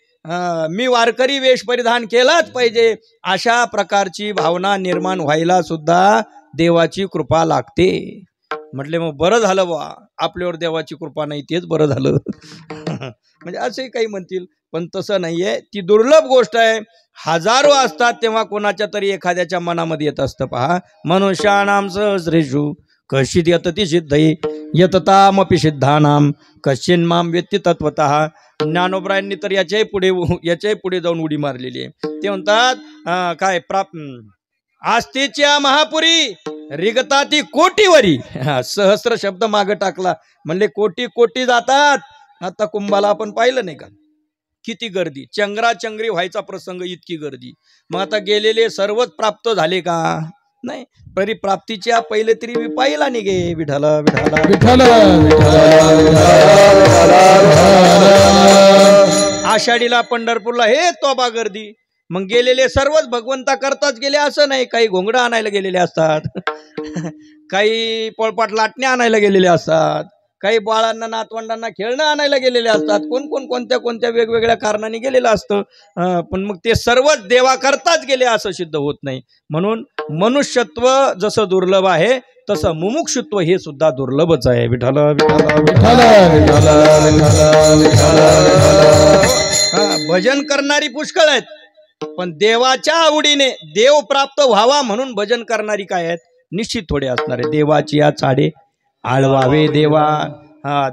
मी वारकरी वेश परिधान केलाच पाहिजे, अशा प्रकारची भावना निर्माण व्हायला सुद्धा देवाची कृपा लागते. म्हटले मग बरं झालं बा, आपल्यावर देवाची कृपा नाही, तेच बरं झालं. म्हणजे असे काही म्हणतील, पण तसं नाहीये. ती दुर्लभ गोष्ट आहे. हजारो असतात तेव्हा कोणाच्या तरी एखाद्याच्या मनामध्ये येत असतं. पहा, मनुष्याणाम सहस्रेषु कश्चित यतती सिद्धये यततामपि सिद्धानाम कश्चिन माम वेत्ति तत्वतः. ज्ञानोबरायांनी तर याच्याही पुढे जाऊन उडी मारलेली आहे. ते म्हणतात काय आस्तीच्या महापुरी रिगताती कोटीवरी. सहस्र शब्द मागे टाकला, म्हणले कोटी कोटी जातात. आता कुंभाला आपण पाहिलं नाही का, किती गर्दी, चंगराचंगरी व्हायचा प्रसंग, इतकी गर्दी. मग आता गेलेले सर्वच प्राप्त झाले का? नाही. तरी प्राप्तीच्या पहिले तरी मी पाहिला निघे. विठला विठला विठला. आषाढीला पंढरपूरला हे तोबा गर्दी. मग गेलेले सर्वच भगवंता करताच गेले असं नाही. काही घोंगडं आणायला गेलेले असतात, काही पोळपाट लाटणे आणायला गेलेले असतात, काही बाळांना नातवंडांना खेळणं आणायला गेलेले असतात. कोण कोणत्या वेगवेगळ्या कारणाने गेलेलं असतं. पण मग ते सर्वच देवा करताच गेले असं सिद्ध होत नाही. म्हणून मनुष्यत्व जसं दुर्लभ आहे तसं मुमुक्षुत्व हे सुद्धा दुर्लभच आहे. विठला विठला विठला. भजन करणारी पुष्कळ आहेत, पण देवाच्या आवडीने देव प्राप्त व्हावा म्हणून भजन करणारी काय आहेत? निश्चित थोडे असणारे. देवाची या चाडे आळवावे देवा.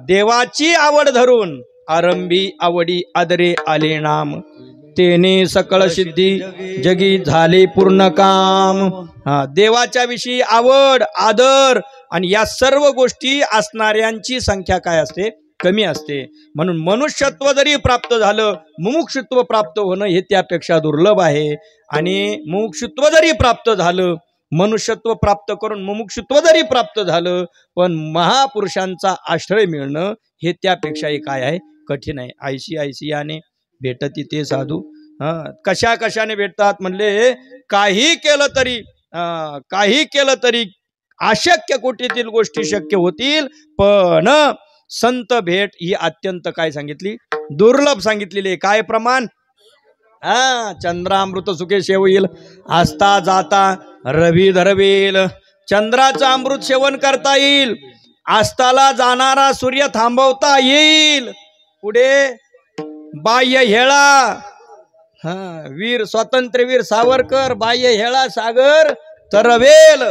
देवाची आवड धरून आरंभी आवडी आदरे आले नाम, तेने सकळ सिद्धी जगी झाले पूर्ण काम. देवाच्या विषयी आवड आदर आणि या सर्व गोष्टी असणाऱ्यांची संख्या काय असते? कमी असते. म्हणून मनुष्यत्व जरी प्राप्त झालं, मुमुक्षुत्व प्राप्त होणं हे त्यापेक्षा दुर्लभ आहे. आणि मुमुक्षुत्व जरी प्राप्त झालं, मनुष्यत्व प्राप्त करून मुमुक्षुत्व जरी प्राप्त झालं, पण महापुरुषांचा आश्रय मिळणं हे त्यापेक्षाही काय आहे? कठीण आहे. आयसी याने भेटती ते साधू. कशाने भेटतात? म्हणले काही केलं तरी अशक्य कोटीतील गोष्टी शक्य होतील, पण संत भेट ही अत्यंत काय सांगितली? दुर्लभ सांगितलेली. काय प्रमाण? चंद्रामृत सुखे सेवईल, आस्ता जाता रवी धरवेल. चंद्राचं अमृत सेवन करता येईल, आस्ताला जाणारा सूर्य थांबवता येईल. पुढे बाह्य हेळा, वीर स्वातंत्र्यवीर सावरकर बाह्य हेळा सागर तरवेल.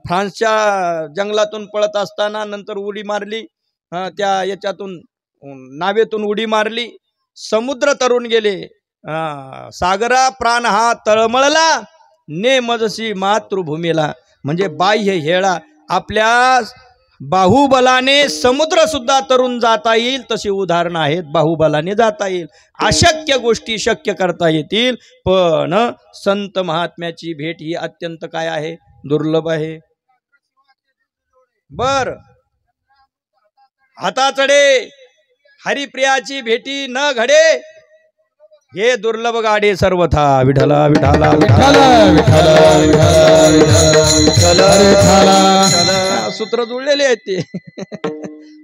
फ्रान्सच्या जंगलातून पळत असताना नंतर उडी मारली, त्या याच्यातून नावेतून उडी मारली, समुद्र तरून गेले, सागरा प्राण हा तळमळला, ने मजसी मातृभूमीला. म्हणजे बाह्य हेळा आपल्या बाहुबलाने समुद्र सुद्धा तरून जाता येईल, तशी उदाहरणं आहेत. बाहुबलाने जाता येईल, अशक्य गोष्टी शक्य करता येतील. पण संत महात्म्याची भेट ही अत्यंत काय आहे, दुर्लभ आहे. बर, हाताचडे हरिप्रियाची भेटी न घडे, हे दुर्लभ गाडे सर्वथा. विठला विठाला सूत्र जुळलेले आहेत ते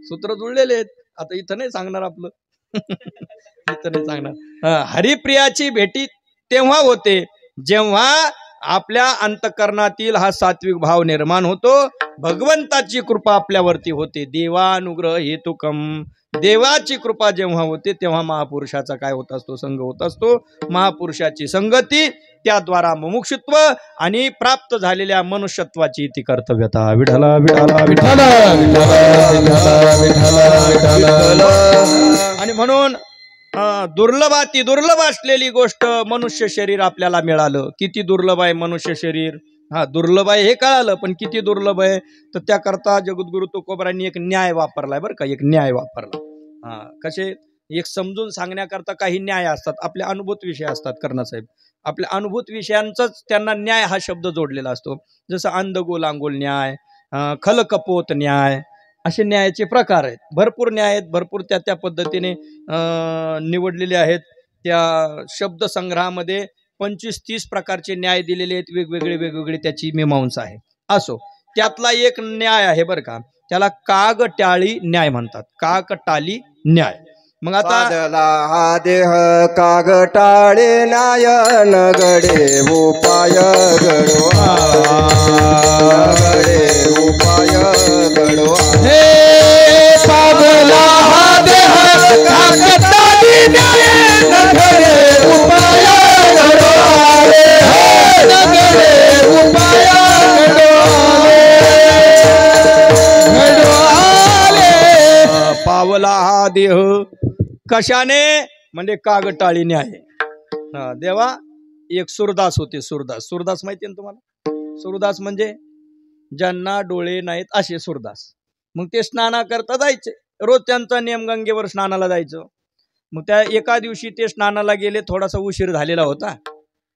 सूत्र जुळलेले आहेत. आता इथं नाही सांगणार आपलं इथं नाही सांगणार. हरिप्रियाची भेटी तेव्हा होते जेव्हा आपल्या अंतःकरणातील हा सात्विक भाव निर्माण होतो, भगवंताची कृपा आपल्यावरती होते. देवानुग्रह हेतुकम, देवाची कृपा जेव्हा होते तेव्हा महापुरुषाचा काय होत असतो, संग होत असतो. महापुरुषाची संगती, त्याद्वारा मुमुक्षुत्व आणि प्राप्त झालेल्या मनुष्यत्वाची ती कर्तव्यता. विठला विठला विठला. आणि म्हणून दुर्लभाती दुर्लभ असलेली गोष्ट मनुष्य शरीर आपल्याला मिळालं. किती दुर्लभ आहे मनुष्य शरीर, दुर्लभ आहे हे कळालं, पण किती दुर्लभ आहे तर त्याकरता जगद्गुरु तुकोबारांनी एक न्याय वापरलाय बरं का. एक न्याय वापरला. कसे, एक समजून सांगण्याकरता काही न्याय असतात, आपले अनुभूत विषय असतात. कर्णसाहेब, आपल्या अनुभूत विषयांचाच त्यांना न्याय हा शब्द जोडलेला असतो. जसं अंधगोल अंगोल न्याय, खलकपोत न्याय, असे न्यायाचे प्रकार आहेत. भरपूर न्याय आहेत, भरपूर त्या पद्धतीने निवडलेले आहेत. त्या शब्द संग्रहामध्ये 25-30 प्रकारचे न्याय दिलेले आहेत. वेगवेगळे त्याची मीमांसा आहे. असो, त्यातला एक न्याय आहे बरं का, त्याला कागटाळी न्याय म्हणतात. कागटाळी न्याय. मग आता हा देह कागटाळे न्याय नगडे उपाय घडवा, नगडे उपाय घडवा. हे पावला हा देह कागटाळी न्याय नगडे उपाय घडवा, नगडे उपाय घडवा. पावला हा देह कशाने, म्हणजे कागटाळी न्याय. देवा, एक सुरदास होते. सुरदास माहिती आहे ना तुम्हाला. सुरदास म्हणजे ज्यांना डोळे नाहीत असे सुरदास. मग ते स्नाना करता जायचे, रोज त्यांचा नियम गंगेवर स्नानाला जायचं. मग त्या एका दिवशी ते स्नानाला गेले, थोडासा उशीर झालेला होता.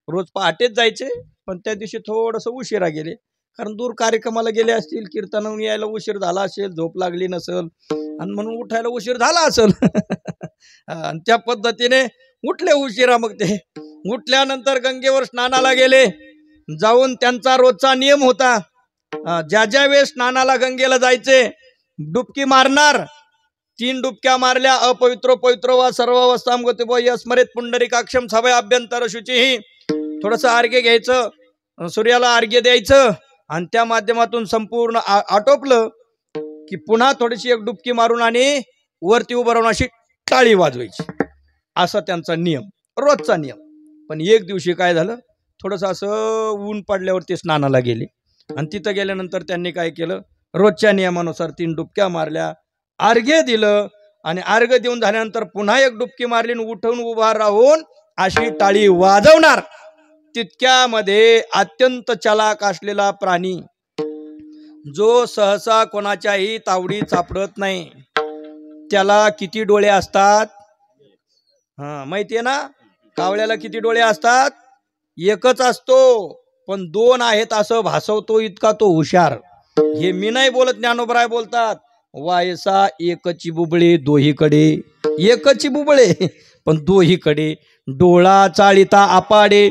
रोज पहाटेच जायचे, पण त्या दिवशी थोडंसं उशिरा गेले, कारण दूर कार्यक्रमाला गेले असतील, कीर्तनाहून यायला उशीर झाला असेल, झोप लागली नसेल आणि म्हणून उठायला उशीर झाला असेल. आणि त्या पद्धतीने उठले उशिरा. मग ते उठल्यानंतर गंगेवर स्नानाला गेले. जाऊन त्यांचा रोजचा नियम होता, ज्या वेळेस स्नानाला गंगेला जायचे, डुबकी मारणार. 3 डुबक्या मारल्या, अपवित्र पवित्र वा सर्व अवस्थाम गतिबोय स्मरित पुंडरीकाक्षम सभय अभ्यंतर शुचीही. थोडंसं अर्घ्य घ्यायचं, सूर्याला अर्घ्य द्यायचं, आणि त्या माध्यमातून संपूर्ण आटोपलं की पुन्हा थोडीशी एक डुबकी मारून आणि वरती उभं राहून अशी टाळी वाजवायची. असा त्यांचा नियम, रोजचा नियम. पण एक दिवशी काय झालं, थोडंसं असं ऊन पडल्यावर ते स्नानाला गेले, आणि तिथं गेल्यानंतर त्यांनी काय केलं, रोजच्या नियमानुसार 3 डुबक्या मारल्या, अर्घ्य दिलं, आणि अर्घ्य देऊन झाल्यानंतर पुन्हा एक डुबकी मारली, उठून उभा राहून अशी टाळी वाजवणार. तितक्यामध्ये अत्यंत चलाक असलेला प्राणी, जो सहसा कोणाच्याही तावडीत सापडत नाही, त्याला किती डोळे असतात माहितीये ना. कावळ्याला किती डोळे असतात, एकच असतो, पण 2 आहेत असं भासवतो, इतका तो हुशार. हे मी नाही बोलत, ज्ञानोबराय बोलतात. वायसा एकची बुबळे दोहीकडे, एकची बुबळे पण दोहीकडे, डोळा चाळिता आपाडे,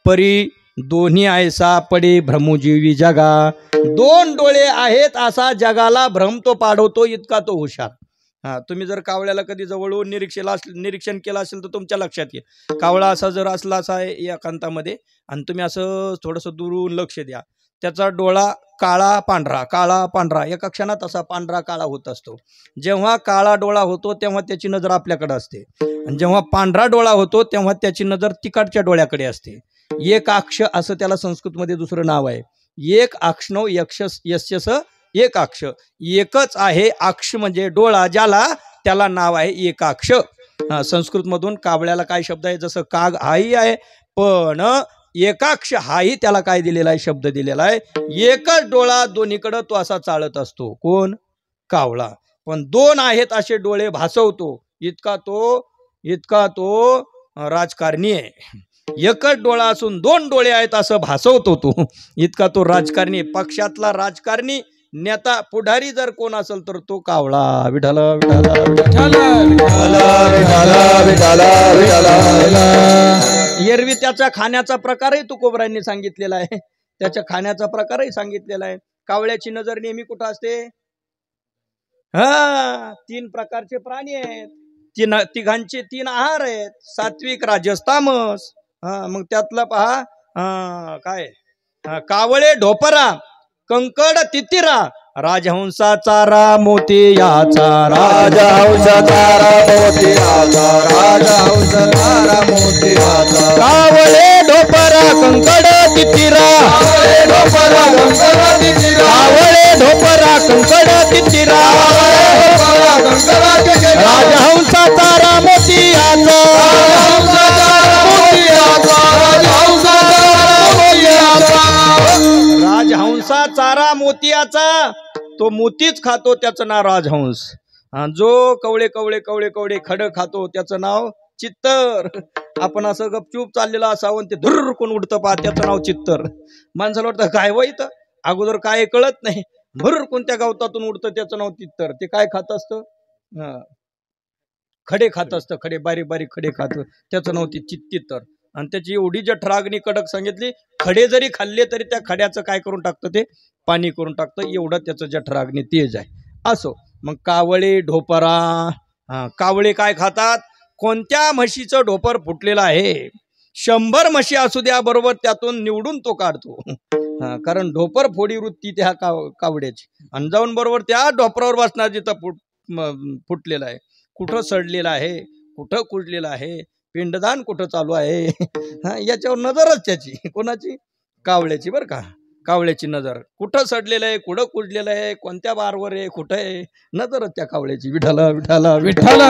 परी दोन्ही ऐसा पडे भ्रमोजीवी जगा. 2 डोळे आहेत असा जगाला भ्रम तो पाडवतो, इतका तो हुशार. तुम्ही जर कावळ्याला कधी जवळून निरीक्षण केलं असेल तर तुमच्या लक्षात येईल. कावळा असा जर असला असा आहे एकांतामध्ये, आणि तुम्ही असं थोडंसं दुरून लक्ष द्या, त्याचा डोळा काळा पांढरा एका क्षणात असा पांढरा काळा होत असतो. जेव्हा काळा डोळा होतो तेव्हा त्याची नजर आपल्याकडे असते, आणि जेव्हा पांढरा डोळा होतो तेव्हा त्याची नजर तिकडच्या डोळ्याकडे असते. एक अक्ष असं त्याला संस्कृतमध्ये दुसरं नाव आहे. एक अक्षनो यक्षस एक अक्ष, एकच आहे अक्ष म्हणजे डोळा, ज्याला त्याला नाव आहे एकाक्ष. संस्कृतमधून कावळ्याला काय शब्द आहे, जसं काग हाही आहे, पण एकाक्ष हाही त्याला काय दिलेला आहे, शब्द दिलेला आहे. एकच डोळा दोन्हीकडं तो असा चालत असतो. कोण? कावळा. पण दोन आहेत असे डोळे भासवतो, इतका तो राजकारणी आहे. एकच डोळा असून दोन डोळे आहेत असं भासवतो तो, इतका तो राजकारणी. पक्षातला राजकारणी नेता पुढारी जर कोण असेल तर तो कावळा. विठाल विठाल एरवी त्याच्या खाण्याचा प्रकारही तुकोबरांनी सांगितलेला आहे, त्याच्या खाण्याचा प्रकारही सांगितलेला आहे. कावळ्याची नजर नेहमी कुठं असते? तीन प्रकारचे प्राणी आहेत, तिघांचे तीन आहार आहेत, सात्विक, राजस, तामस. मग त्यातला पहा काय, कावळे ढोपरा, कंकड, तितिरा, राजहंसा चारा मोती याचा, राजहंस तारा मोती याचा, राजहंस तारा मोती याचा. कावळे ढोपरा कंकड तितिरा, कावळे ढोपरा कंकड तितिरा, कावळे ढोपरा कंकड तितिरा, राजहंस तारा मोती याचा, राजहंस तारा मोती याचा, राजहंस तारा मोती याचा. राजहंसा चारा मोतियाचा, तो मोतीच खातो, त्याचं नाव राजहंस. जो कवळे कवळे कवळे कवळे खड खातो त्याचं नाव चित्तर. आपण असं गपचूप चाललेलं असावं ते धुर्रकून उडतं पहा, त्याचं नाव चित्तर. माणसाला वाटतं काय वैत, अगोदर काय कळत नाही, भुर्रकून त्या गवतातून उडतं, त्याचं नाव चित्तर. ते काय खात असतं? खडे खात असतं, खडे, बारीक बारीक खडे खात, त्याचं नाव ते चित्तर. आणि त्याची एवढी जठराग्नी कडक सांगितली, खडे जरी खाल्ले तरी त्या खड्याचं काय करून टाकतं, ते पाणी करून टाकतं, एवढं त्याचं जठराग्नी तेज आहे. असो, मग कावळे ढोपरा, कावळे काय खातात? कोणत्या म्हशीचं ढोपर फुटलेलं आहे, 100 म्हशी असू द्या बरोबर, त्यातून निवडून तो काढतो. कारण ढोपर फोडी वृत्ती त्या कावड्याची. आणि जाऊन बरोबर त्या ढोपरावर बसणार जिथं फुटलेलं आहे, कुठं सडलेलं आहे, कुठं कुजलेलं आहे, पिंडदान कुठं चालू आहे, याच्यावर नजरच त्याची. कोणाची? कावळ्याची. बरं का, कावळ्याची नजर. कुठं सडलेलं आहे, कुठं कुजलेलं आहे, कोणत्या बारवर आहे, कुठं आहे, नजरच त्या कावळ्याची. विठाल विठाल विठाल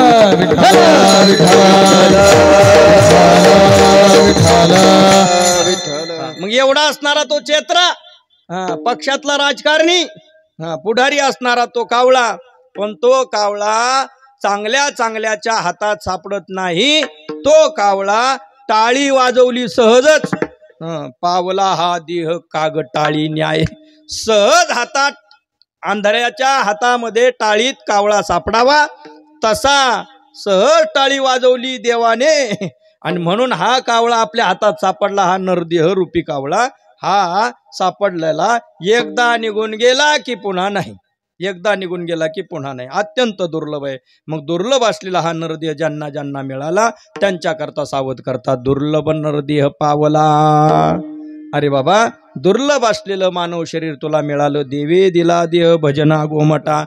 मग एवढा असणारा तो चेत्रा, पक्षातला राजकारणी, पुढारी असणारा तो कावळा. पण तो कावळा चांगल्या चांगल्याच्या हातात सापडत नाही. तो कावळा टाळी वाजवली सहजच, पावला हा देह काग टाळी न्याय. सहज हातात, आंधळ्याच्या हातामध्ये टाळीत कावळा सापडावा तसा सहज टाळी वाजवली देवाने. आणि म्हणून हा कावळा आपल्या हातात सापडला, हा नरदेह रूपी कावळा. हा सापडलेला एकदा निघून गेला की पुन्हा नाही, एकदा निघून गेला की पुन्हा नाही. अत्यंत दुर्लभ आहे. मग दुर्लभ असलेला हा नरदेह ज्यांना ज्यांना मिळाला त्यांच्याकरता सावध करतात. दुर्लभ नरदेह पावला. अरे बाबा, दुर्लभ असलेलं मानव शरीर तुला मिळालं, देवे दिला देह भजना गोमटा,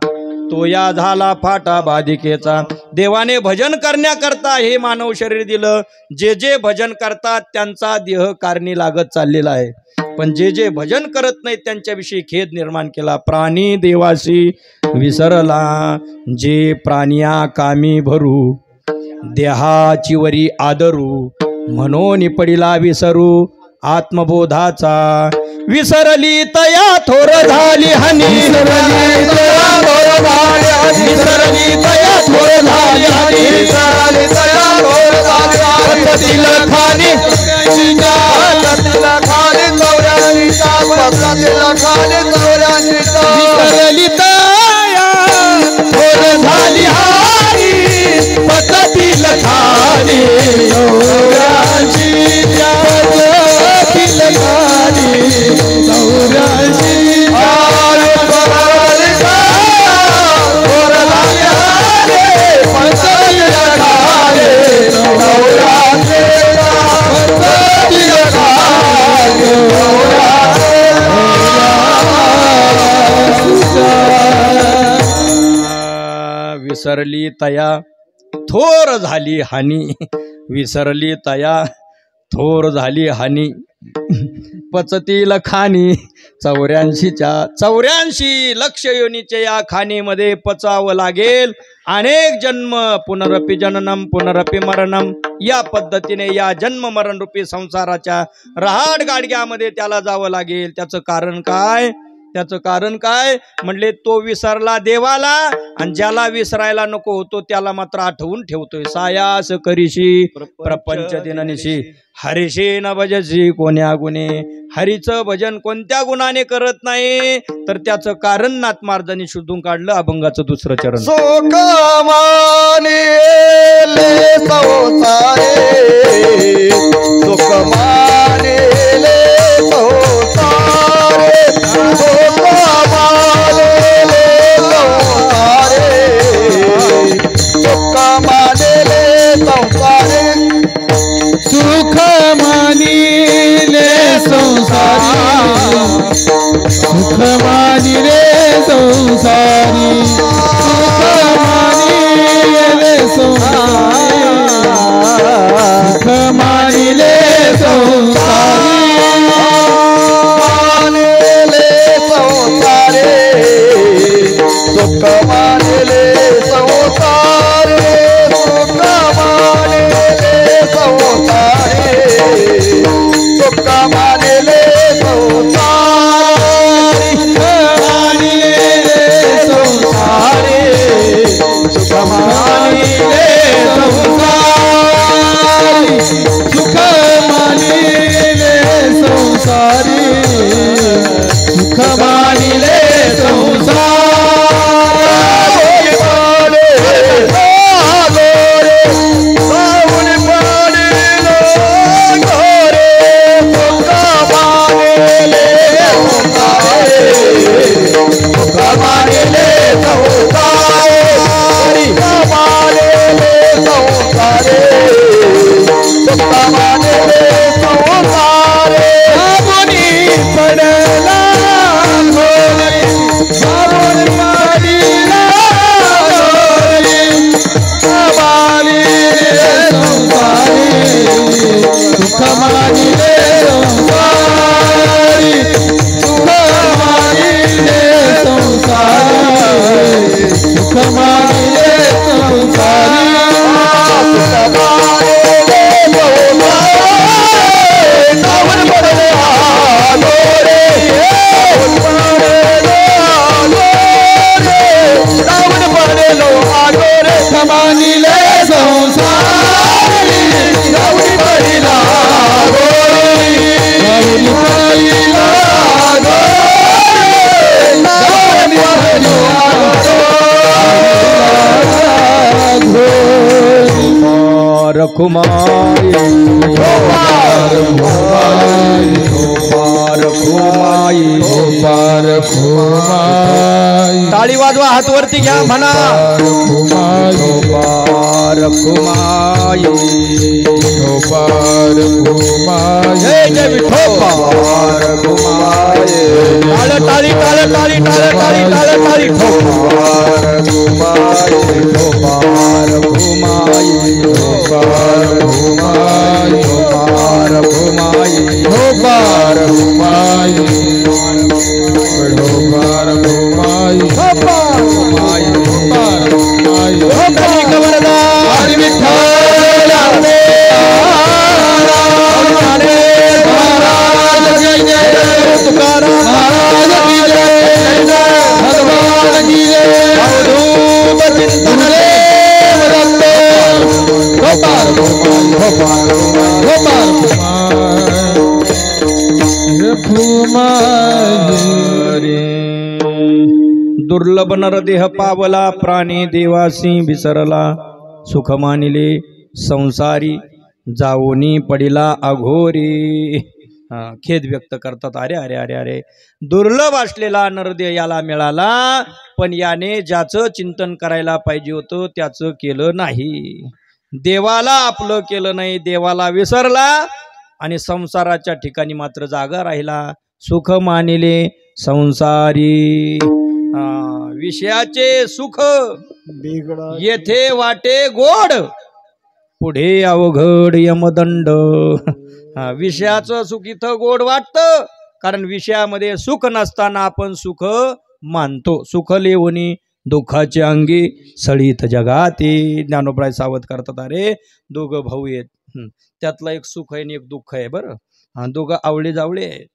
तो या झाला फाटा बाधिकेचा. देवाने भजन करण्याकरता हे मानव शरीर दिलं. जे जे भजन करतात त्यांचा देह कारणी लागत चाललेला आहे, पण जे जे भजन करत नाहीत त्यांच्याविषयी खेद निर्माण केला. प्राणी देवासी विसरला, जे प्राण्या कामी भरू, देहाची वरी आदरू, म्हणून पडिला विसरू आत्मबोधाचा. विसरली तया थोर झाली हानी, विसरली तया थोर झाली हानी, विसरली तया थोर झाली हानी, विसरली तया थोर झाली हानी. पतीला खाली पतीला खाली चौऱ्यानीचा, पतीला खाली चौऱ्यानीचा. विसरली तया थोर झाली हानी, पतीला खाली चौऱ्यानीचा, पतीला खाली चौऱ्यानीचा. विसरली तया थोर झाली हानी, विसरली तया थोर झाली हानी पचतील खाणी 84 लक्ष योनीचे या खाणीमध्ये पचावं लागेल अनेक जन्म पुनरपि जननम पुनरपि मरणम या पद्धतीने या जन्म मरण रूपी संसाराच्या रहाड गाडग्यामध्ये त्याला जावं लागेल। त्याचं कारण काय म्हणले तो विसरला देवाला आणि ज्याला विसरायला नको होतो त्याला मात्र आठवून ठेवतोय। सायास करीशी प्रपंच दिननिशी हरिशी न भजसी कोण्या गुणे हरीचं भजन कोणत्या गुणाने करत नाही तर त्याचं कारण नाथमार्जांनी शोधून काढलं अभंगाचं दुसरं चरण। सुखमाने ले संसारे सुखमाने ले संसारे सुखमाने ले संसारे सुखमाने ले संसारे सुखमानी ले संसारी सुखमानी रे संसारी सुखमानी ले संसारी सुखमानी ले संसारी सुखमाने ले संसारे सुखमाने ले संसारे सुखमाने ले संसारे सुखमाने ले संसारे सुखमानी ले संसारी सुखमानी ले ताळी वाजवा हात वरती घ्या म्हणा जय जय टाळी टाळी टाळी टाळी टाळी टाळी टाळी दुर्लभ नरदेह पावला प्राणी देवासी विसरला सुख मानिले संसारी जाऊनी पडिला अघोरी। खेद व्यक्त करतात अरे अरे अरे अरे दुर्लभ असलेला नरदेह याला मिळाला पण याने ज्याचं चिंतन करायला पाहिजे होतं त्याचं केलं नाही। देवाला आपलं केलं नाही, देवाला विसरला आणि संसाराच्या ठिकाणी मात्र जागा राहिला। सुख मानिले संसारी विषयाचे सुख येथे वाटे गोड पुढे अवघड यमदंड. विषयाचं सुख इथं गोड वाटतं, कारण विषयामध्ये सुख नसताना आपण सुख मानतो. सुख लेवणी दुःखाचे अंगी सळीत जगाते. ज्ञानोबराय सावध करतात, अरे दोघं भाऊ आहेत, त्यातलं एक सुख आहे आणि एक दुःख आहे. बरं, दोघं आवळे जावळे आहेत,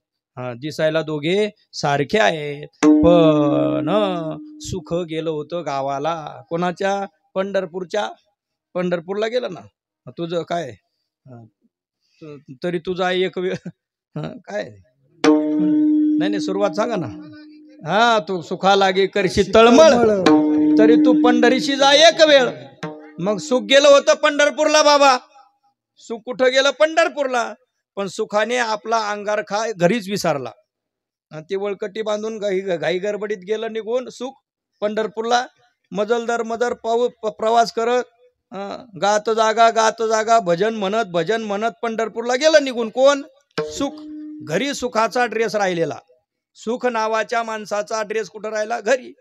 दिसायला दोघे सारखे आहेत, पण सुख गेलं होतं गावाला. कोणाच्या? पंढरपूरच्या. पंढरपूरला गेलं ना. तुझं काय? तरी तुझा एक वेळ काय? नाही सुरुवात सांगा ना. तू सुखा लागे करशी तळमळ, तरी तू पंढरीशी जा एक वेळ. मग सुख गेलं होतं पंढरपूरला बाबा. सुख कुठं गेलं? पंढरपूरला. पण सुखाने आपला अंगारखा घरीच विसरला. ते वळकटी बांधून घाई गडबडीत गेलं निघून सुख पंढरपूरला. मजलदर मजर प्रवास करत गात जागा भजन म्हणत पंढरपूरला गेलं निघून. कोण? सुख. घरी सुखाचा ड्रेस राहिलेला. सुख नावाच्या माणसाचा ड्रेस कुठं राहिला? घरी.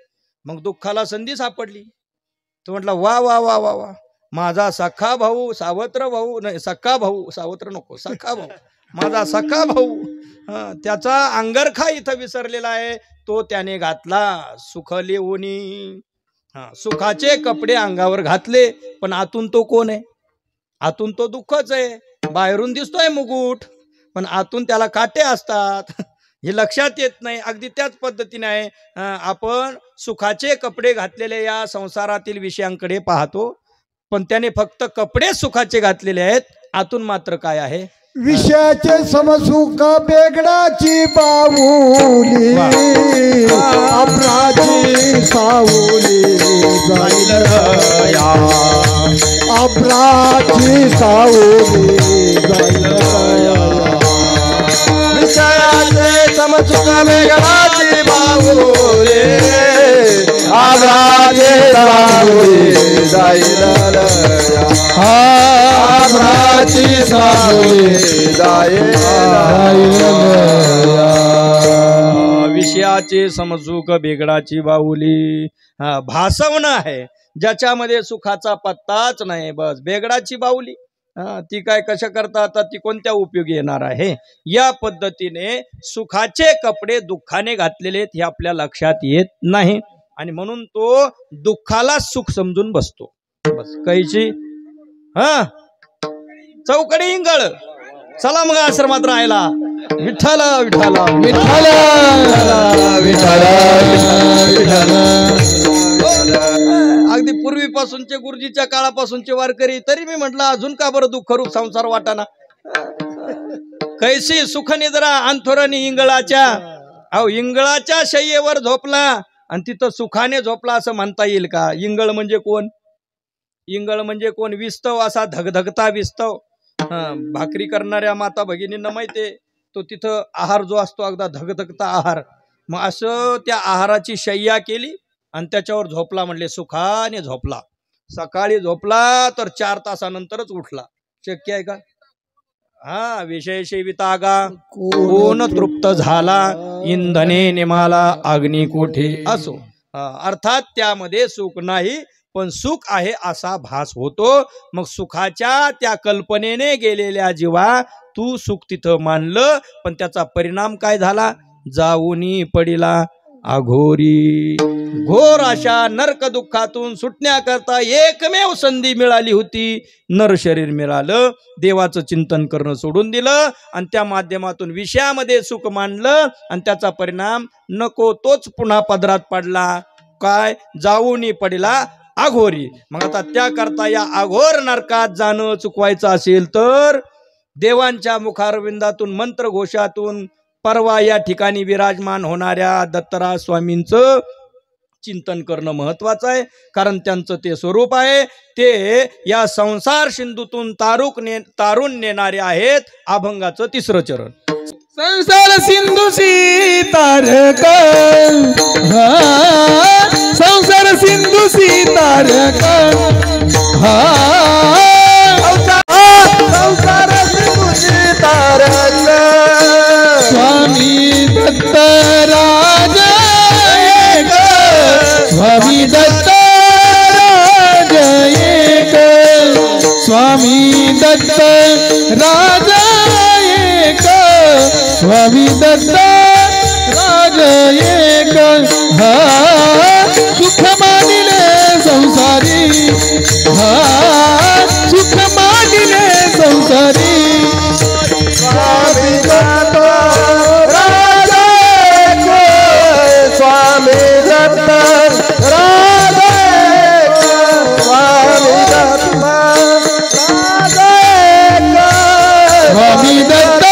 मग दुःखाला संधी सापडली. तो म्हटला, वा वा वा वा वा, माझा सखा भाऊ, सावत्र भाऊ, नाही सखा भाऊ, सावत्र नको, सखा भाऊ, माझा सखा भाऊ, त्याचा अंगरखा इथं विसरलेला आहे, तो त्याने घातला सुख लेवणी. सुखाचे कपडे अंगावर घातले, पण आतून तो कोण आहे? आतून तो दुःखच आहे. बाहेरून दिसतोय मुकुट, पण आतून त्याला काटे असतात. हे लक्षात येत नाही. अगदी त्याच पद्धतीने आहे, आपण सुखाचे कपडे घातलेले या संसारातील विषयांकडे पाहतो, पण त्याने फक्त कपडे सुखाचे घातलेले आहेत, आतून मात्र काय आहे? विषयाचे समसुख बेगडाची बाहुली, अपराधी सावली जाईल या, अपराधी सावली जाईल या. विषयाचे समसुख बेगडाची बाहुली, अपराधी सावली जाईल या, अपराधी सावली जाईल या. विषयाचे समसुख बेगडाची बाहुली, भासवणं आहे ज्याच्यामध्ये सुखाचा पत्ताच नाही. बस बेगडाची बाहुली, ती काय कशा करता आता, ती कोणत्या उपयोगी येणार आहे? या पद्धतीने सुखाचे कपडे दुःखाने घातलेले आहेत हे आपल्या लक्षात येत नाही, आणि म्हणून तो दुःखाला सुख समजून बसतो. बस कैची चौकडी इंगळ. चला मग आश्रमात राहायला. विठ्ठल विठ्ठल विठ्ठल विठ्ठल विठ्ठल. अगदी पूर्वीपासूनचे गुरुजीच्या काळापासूनचे वारकरी, तरी मी म्हटलं अजून का बरं दुःखरूप संसार वाटाना. कैसी सुखनिद्रा अंथोरणी इंगळाच्या. अहो, इंगळाच्या शय्येवर झोपला आणि तिथं सुखाने झोपला असं म्हणता येईल का? इंगळ म्हणजे कोण? इंगळ म्हणजे कोण? विस्तव, असा धगधगता विस्तव. भाकरी करणाऱ्या माता भगिनींना माहितीये, तो तिथं आहार जो असतो अगदा धगधगता आहार. मग असं त्या आहाराची शय्या केली आणि त्याच्यावर झोपला, म्हणले सुखाने झोपला. सकाळी झोपला तर 4 तासानंतरच उठला. शक्य आहे का? विषय सेवितागा कोण तृप्त झाला, इंधने निमाला अग्नी कोठे असो. अर्थात त्यामध्ये सुख नाही, पण सुख आहे असा भास होतो. मग सुखाच्या त्या कल्पनेने गेलेल्या जीवा, तू सुख तिथं मानलं, पण त्याचा परिणाम काय झाला? जाऊनी पडिला अघोरी. घोर अशा नरक दुःखातून सुटण्याकरता एकमेव संधी मिळाली होती. नर शरीर मिळालं, देवाचं चिंतन करणं सोडून दिलं आणि त्या माध्यमातून विषयामध्ये सुख मानलं, आणि त्याचा परिणाम नको तोच पुन्हा पदरात पडला. काय? जाऊनी पडिला अघोरी. मग आता त्याकरता या अघोर नरकात जाणं चुकवायचं असेल तर देवांच्या मुखारविंदातून मंत्रघोषातून परवा या ठिकाणी विराजमान होणाऱ्या दत्तराज स्वामींचं चिंतन करणं महत्वाचं आहे. कारण त्यांचं ते स्वरूप आहे, ते या संसार सिंधूतून तारून नेणारे आहेत. अभंगाचं 3रं चरण. संसार सिंधुसी तारक, संसार सिंधुसी तारक, संसार सिंधुसी तारक. स्वामी दत्तराज एक, स्वामी दत्तराज एक, स्वामी स्वामी दत्त राज एक स्वामी दत्त राज एक हा सुख मानिले संसारी हा सुख मानिले संसारी स्वामी दत्त राज एक स्वामी दत्त राज एक स्वामी दत्त राज एक स्वामी दत्त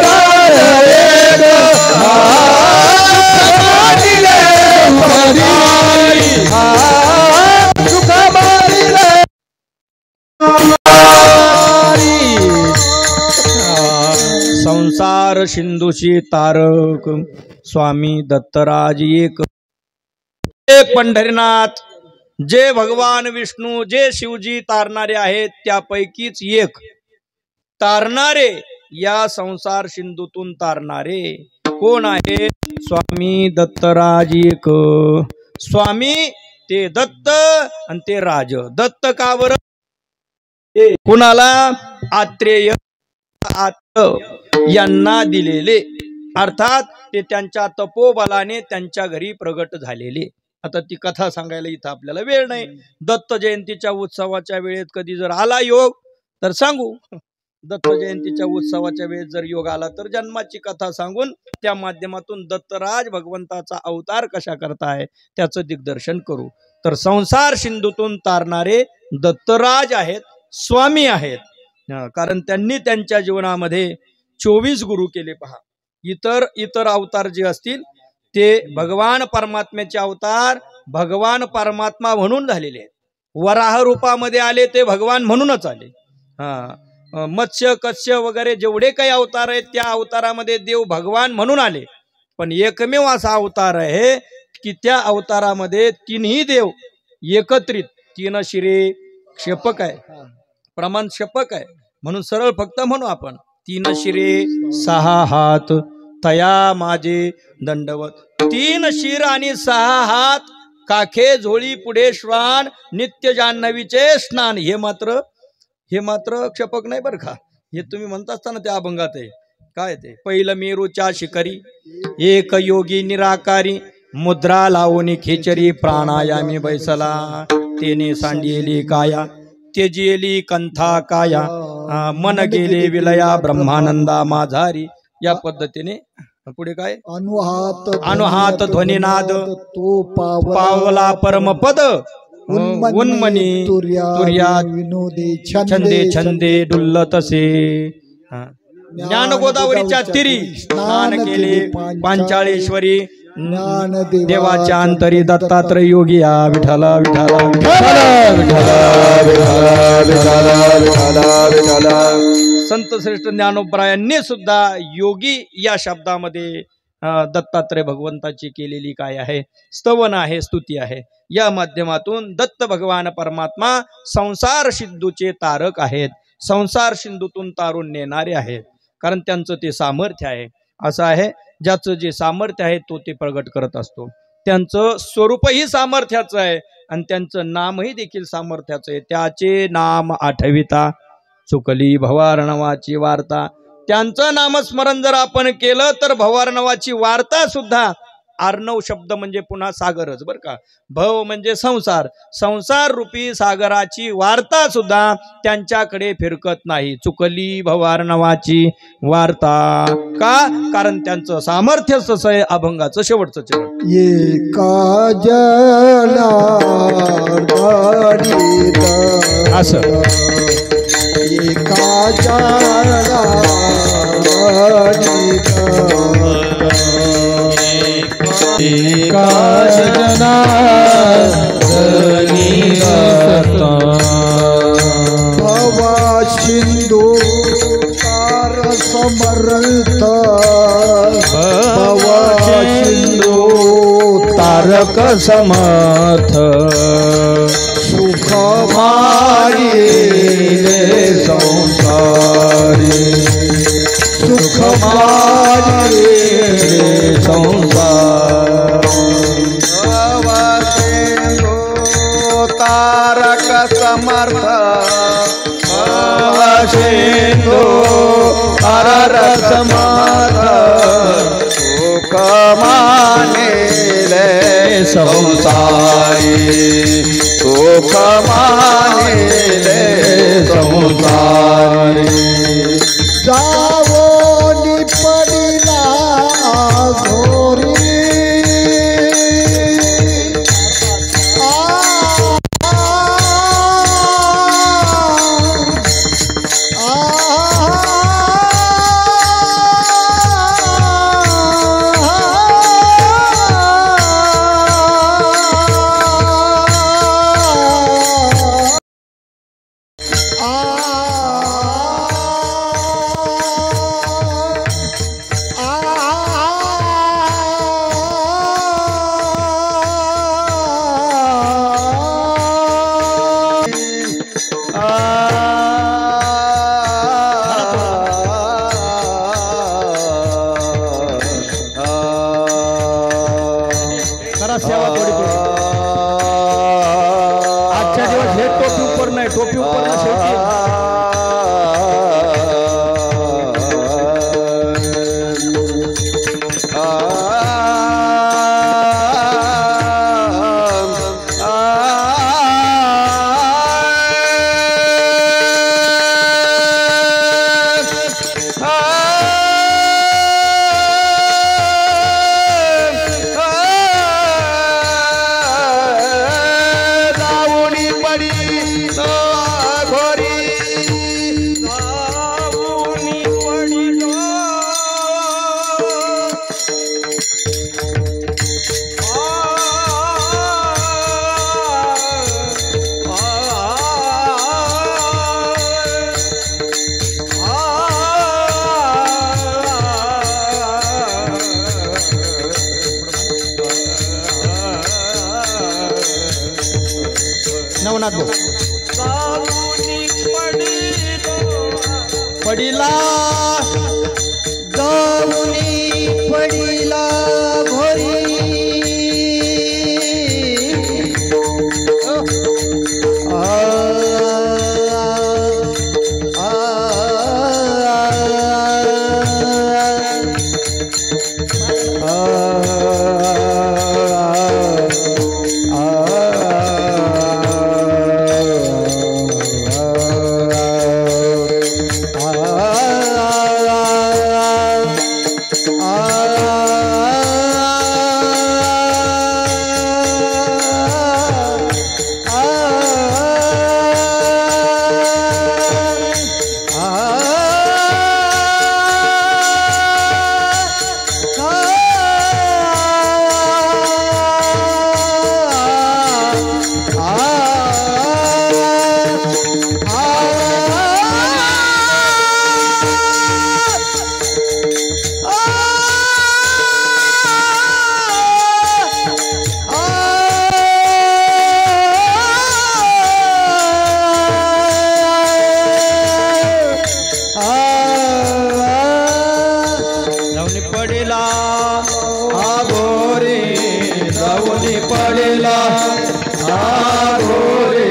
राज एक सुख मानिले संसारी सुख मानिले संसार सिंधूशी तारक स्वामी दत्तराज एक पंढरीनाथ जे भगवान विष्णू जे शिवजी तारणारे आहेत त्यापैकीच एक तारणारे या संसार सिंधूतून तारणारे कोण आहे स्वामी दत्तराज एक स्वामी ते दत्त आणि ते राज दत्त का बरं कुणाला आत्रेय यांना दिलेले अर्थात ते त्यांच्या तपोबलाने त्यांच्या घरी प्रगट झालेले आता ती कथा सांगायला इथं आपल्याला वेळ नाही दत्त जयंतीच्या उत्सवाच्या वेळेत कधी जर आला योग तर सांगू दत्त जयंतीच्या उत्सवाच्या वेळेत जर योग आला तर जन्माची कथा सांगून त्या माध्यमातून दत्तराज भगवंताचा अवतार कशा करताय त्याचं दिग्दर्शन करू तर संसार सिंधूतून तारणारे दत्तराज आहेत स्वामी आहेत कारण त्यांनी त्यांच्या जीवनामध्ये 24 गुरु केले पहा इतर अवतार जे असतील ते भगवान परमात्म्याचे अवतार भगवान परमात्मा म्हणून झालेले आहेत वराह रूपामध्ये आले ते भगवान म्हणूनच आले मत्स्य कस्य वगैरे जेवढे काही अवतार आहेत त्या अवतारामध्ये देव भगवान म्हणून आले पण एकमेव असा अवतार आहे की त्या अवतारामध्ये तीनही देव एकत्रित 3 शिरे क्षेपक आहे प्रमाण क्षेपक आहे म्हणून सरळ फक्त म्हणू आपण 3 शिरे 6 हात तया माझे दंडवत 3 शिर आणि 6 हात काखे झोळी पुढे श्वान नित्य जान्हवीचे स्नान हे मात्र क्षेपक नाही बरं का हे तुम्ही म्हणता असताना त्या अभंगात आहे काय ते पहिलं मेरूच्या शिखरी एक योगी निराकारी मुद्रा लावून खेचरी प्राणायामी बैसला तेने सांडिली काया तेजिली कंथा काया मन गेले विलया ब्रह्मानंदा माझारी या पद्धतीने पुढे काय अनुहात ध्वनिनाद तो पावला परमपद उन्मनी तुर्या विनोदी छंदे छंदे डुल्ल तसे ज्ञान गोदावरीच्या तिरी स्नान केले पांचाळेश्वरी देवाच्या अंतरी दत्तात्रय योगिया विठला विठला संत श्रेष्ठ ज्ञानोबरायांनी सुद्धा योगी या शब्दामध्ये दत्तात्रय भगवंताची केलेली काय आहे स्तवन आहे स्तुती आहे या माध्यमातून दत्त भगवान परमात्मा संसार सिंधूचे तारक आहेत संसार सिंधूतून तारून नेणारे आहेत कारण त्यांचं ते सामर्थ्य आहे असं आहे ज्याचं जे सामर्थ्य आहे तो ते प्रगट करत असतो त्यांचं स्वरूपही सामर्थ्याचं आहे आणि त्यांचं नामही देखील सामर्थ्याचं आहे त्याचे नाम आठविता चुकली भवार्णवाची वार्ता त्यांचं नामस्मरण जर आपण केलं तर भवार्णवाची वार्ता सुद्धा अर्णव शब्द म्हणजे पुन्हा सागरच बरं का भव म्हणजे संसार संसार रूपी सागराची वार्ता सुद्धा त्यांच्याकडे फिरकत नाही चुकली भवार्णवाची वार्ता का कारण त्यांचं सामर्थ्य तसं आहे अभंगाचं शेवटचं चरण एका जलार्दनीत असं एका जलार्दनीत भवा सिंधू तार समर्थ भवा सिंधू तारक समर्थ सुख मारिले संसारी सुख मारिले संसार तारक समर्थ सिंधू अररस मात सुख मानिले संसारी सुख मानिले संसारी जावोनी पडिला घोरी करा सेवा थोडी थोडी. आजच्या दिवस हे टोपी उपर नाही, टोपी उपर ना शेवटी नवनाथ भाऊ पडिला जाऊनी पडिला घोरी पडिला आघोरे जाऊनी पडिला आघोरे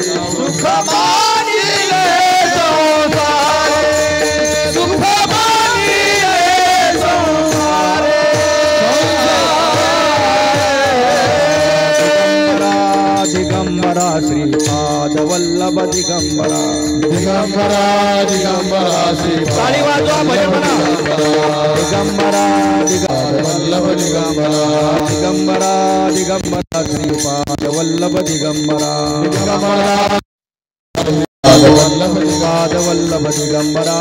सुख मानिले संसारे सुख मानिले संसारे दिगंबरा श्रीपाद वल्लभ दिगंबरा दिगंबरा दिगंबरा ताली वाजवा भजन म्हणा दिगंबरा वल्लभ दिगंबरा दिगंबरा दिगंबरा श्रीपाद वल्लभ दिगंबरा पाद वल्लभ दिगंबरा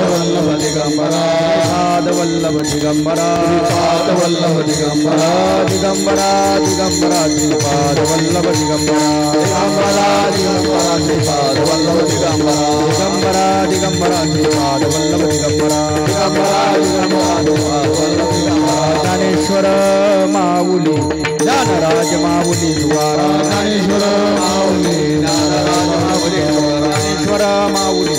वल्लभ दिगंबरा पाद वल्लभ दिगंबरा पाद वल्लभ दिगंबरा दिगंबरा दिगंबरा श्रीपाद वल्लभ दिगंबरा दिगंबरा दिगंबरा श्रीपाद वल्लभ दिगंबरा दिगंबरा दिगंबरा श्रीपाद वल्लभ दिगंबरा दिगंबरा दिगंबरा श्रीपाद वल्लभ दिगंबरा ज्ञानेश्वर माऊली ज्ञानराज माऊली द्वारा ज्ञानेश्वर माऊली ज्ञानराज माऊली ज्ञानेश्वर माऊली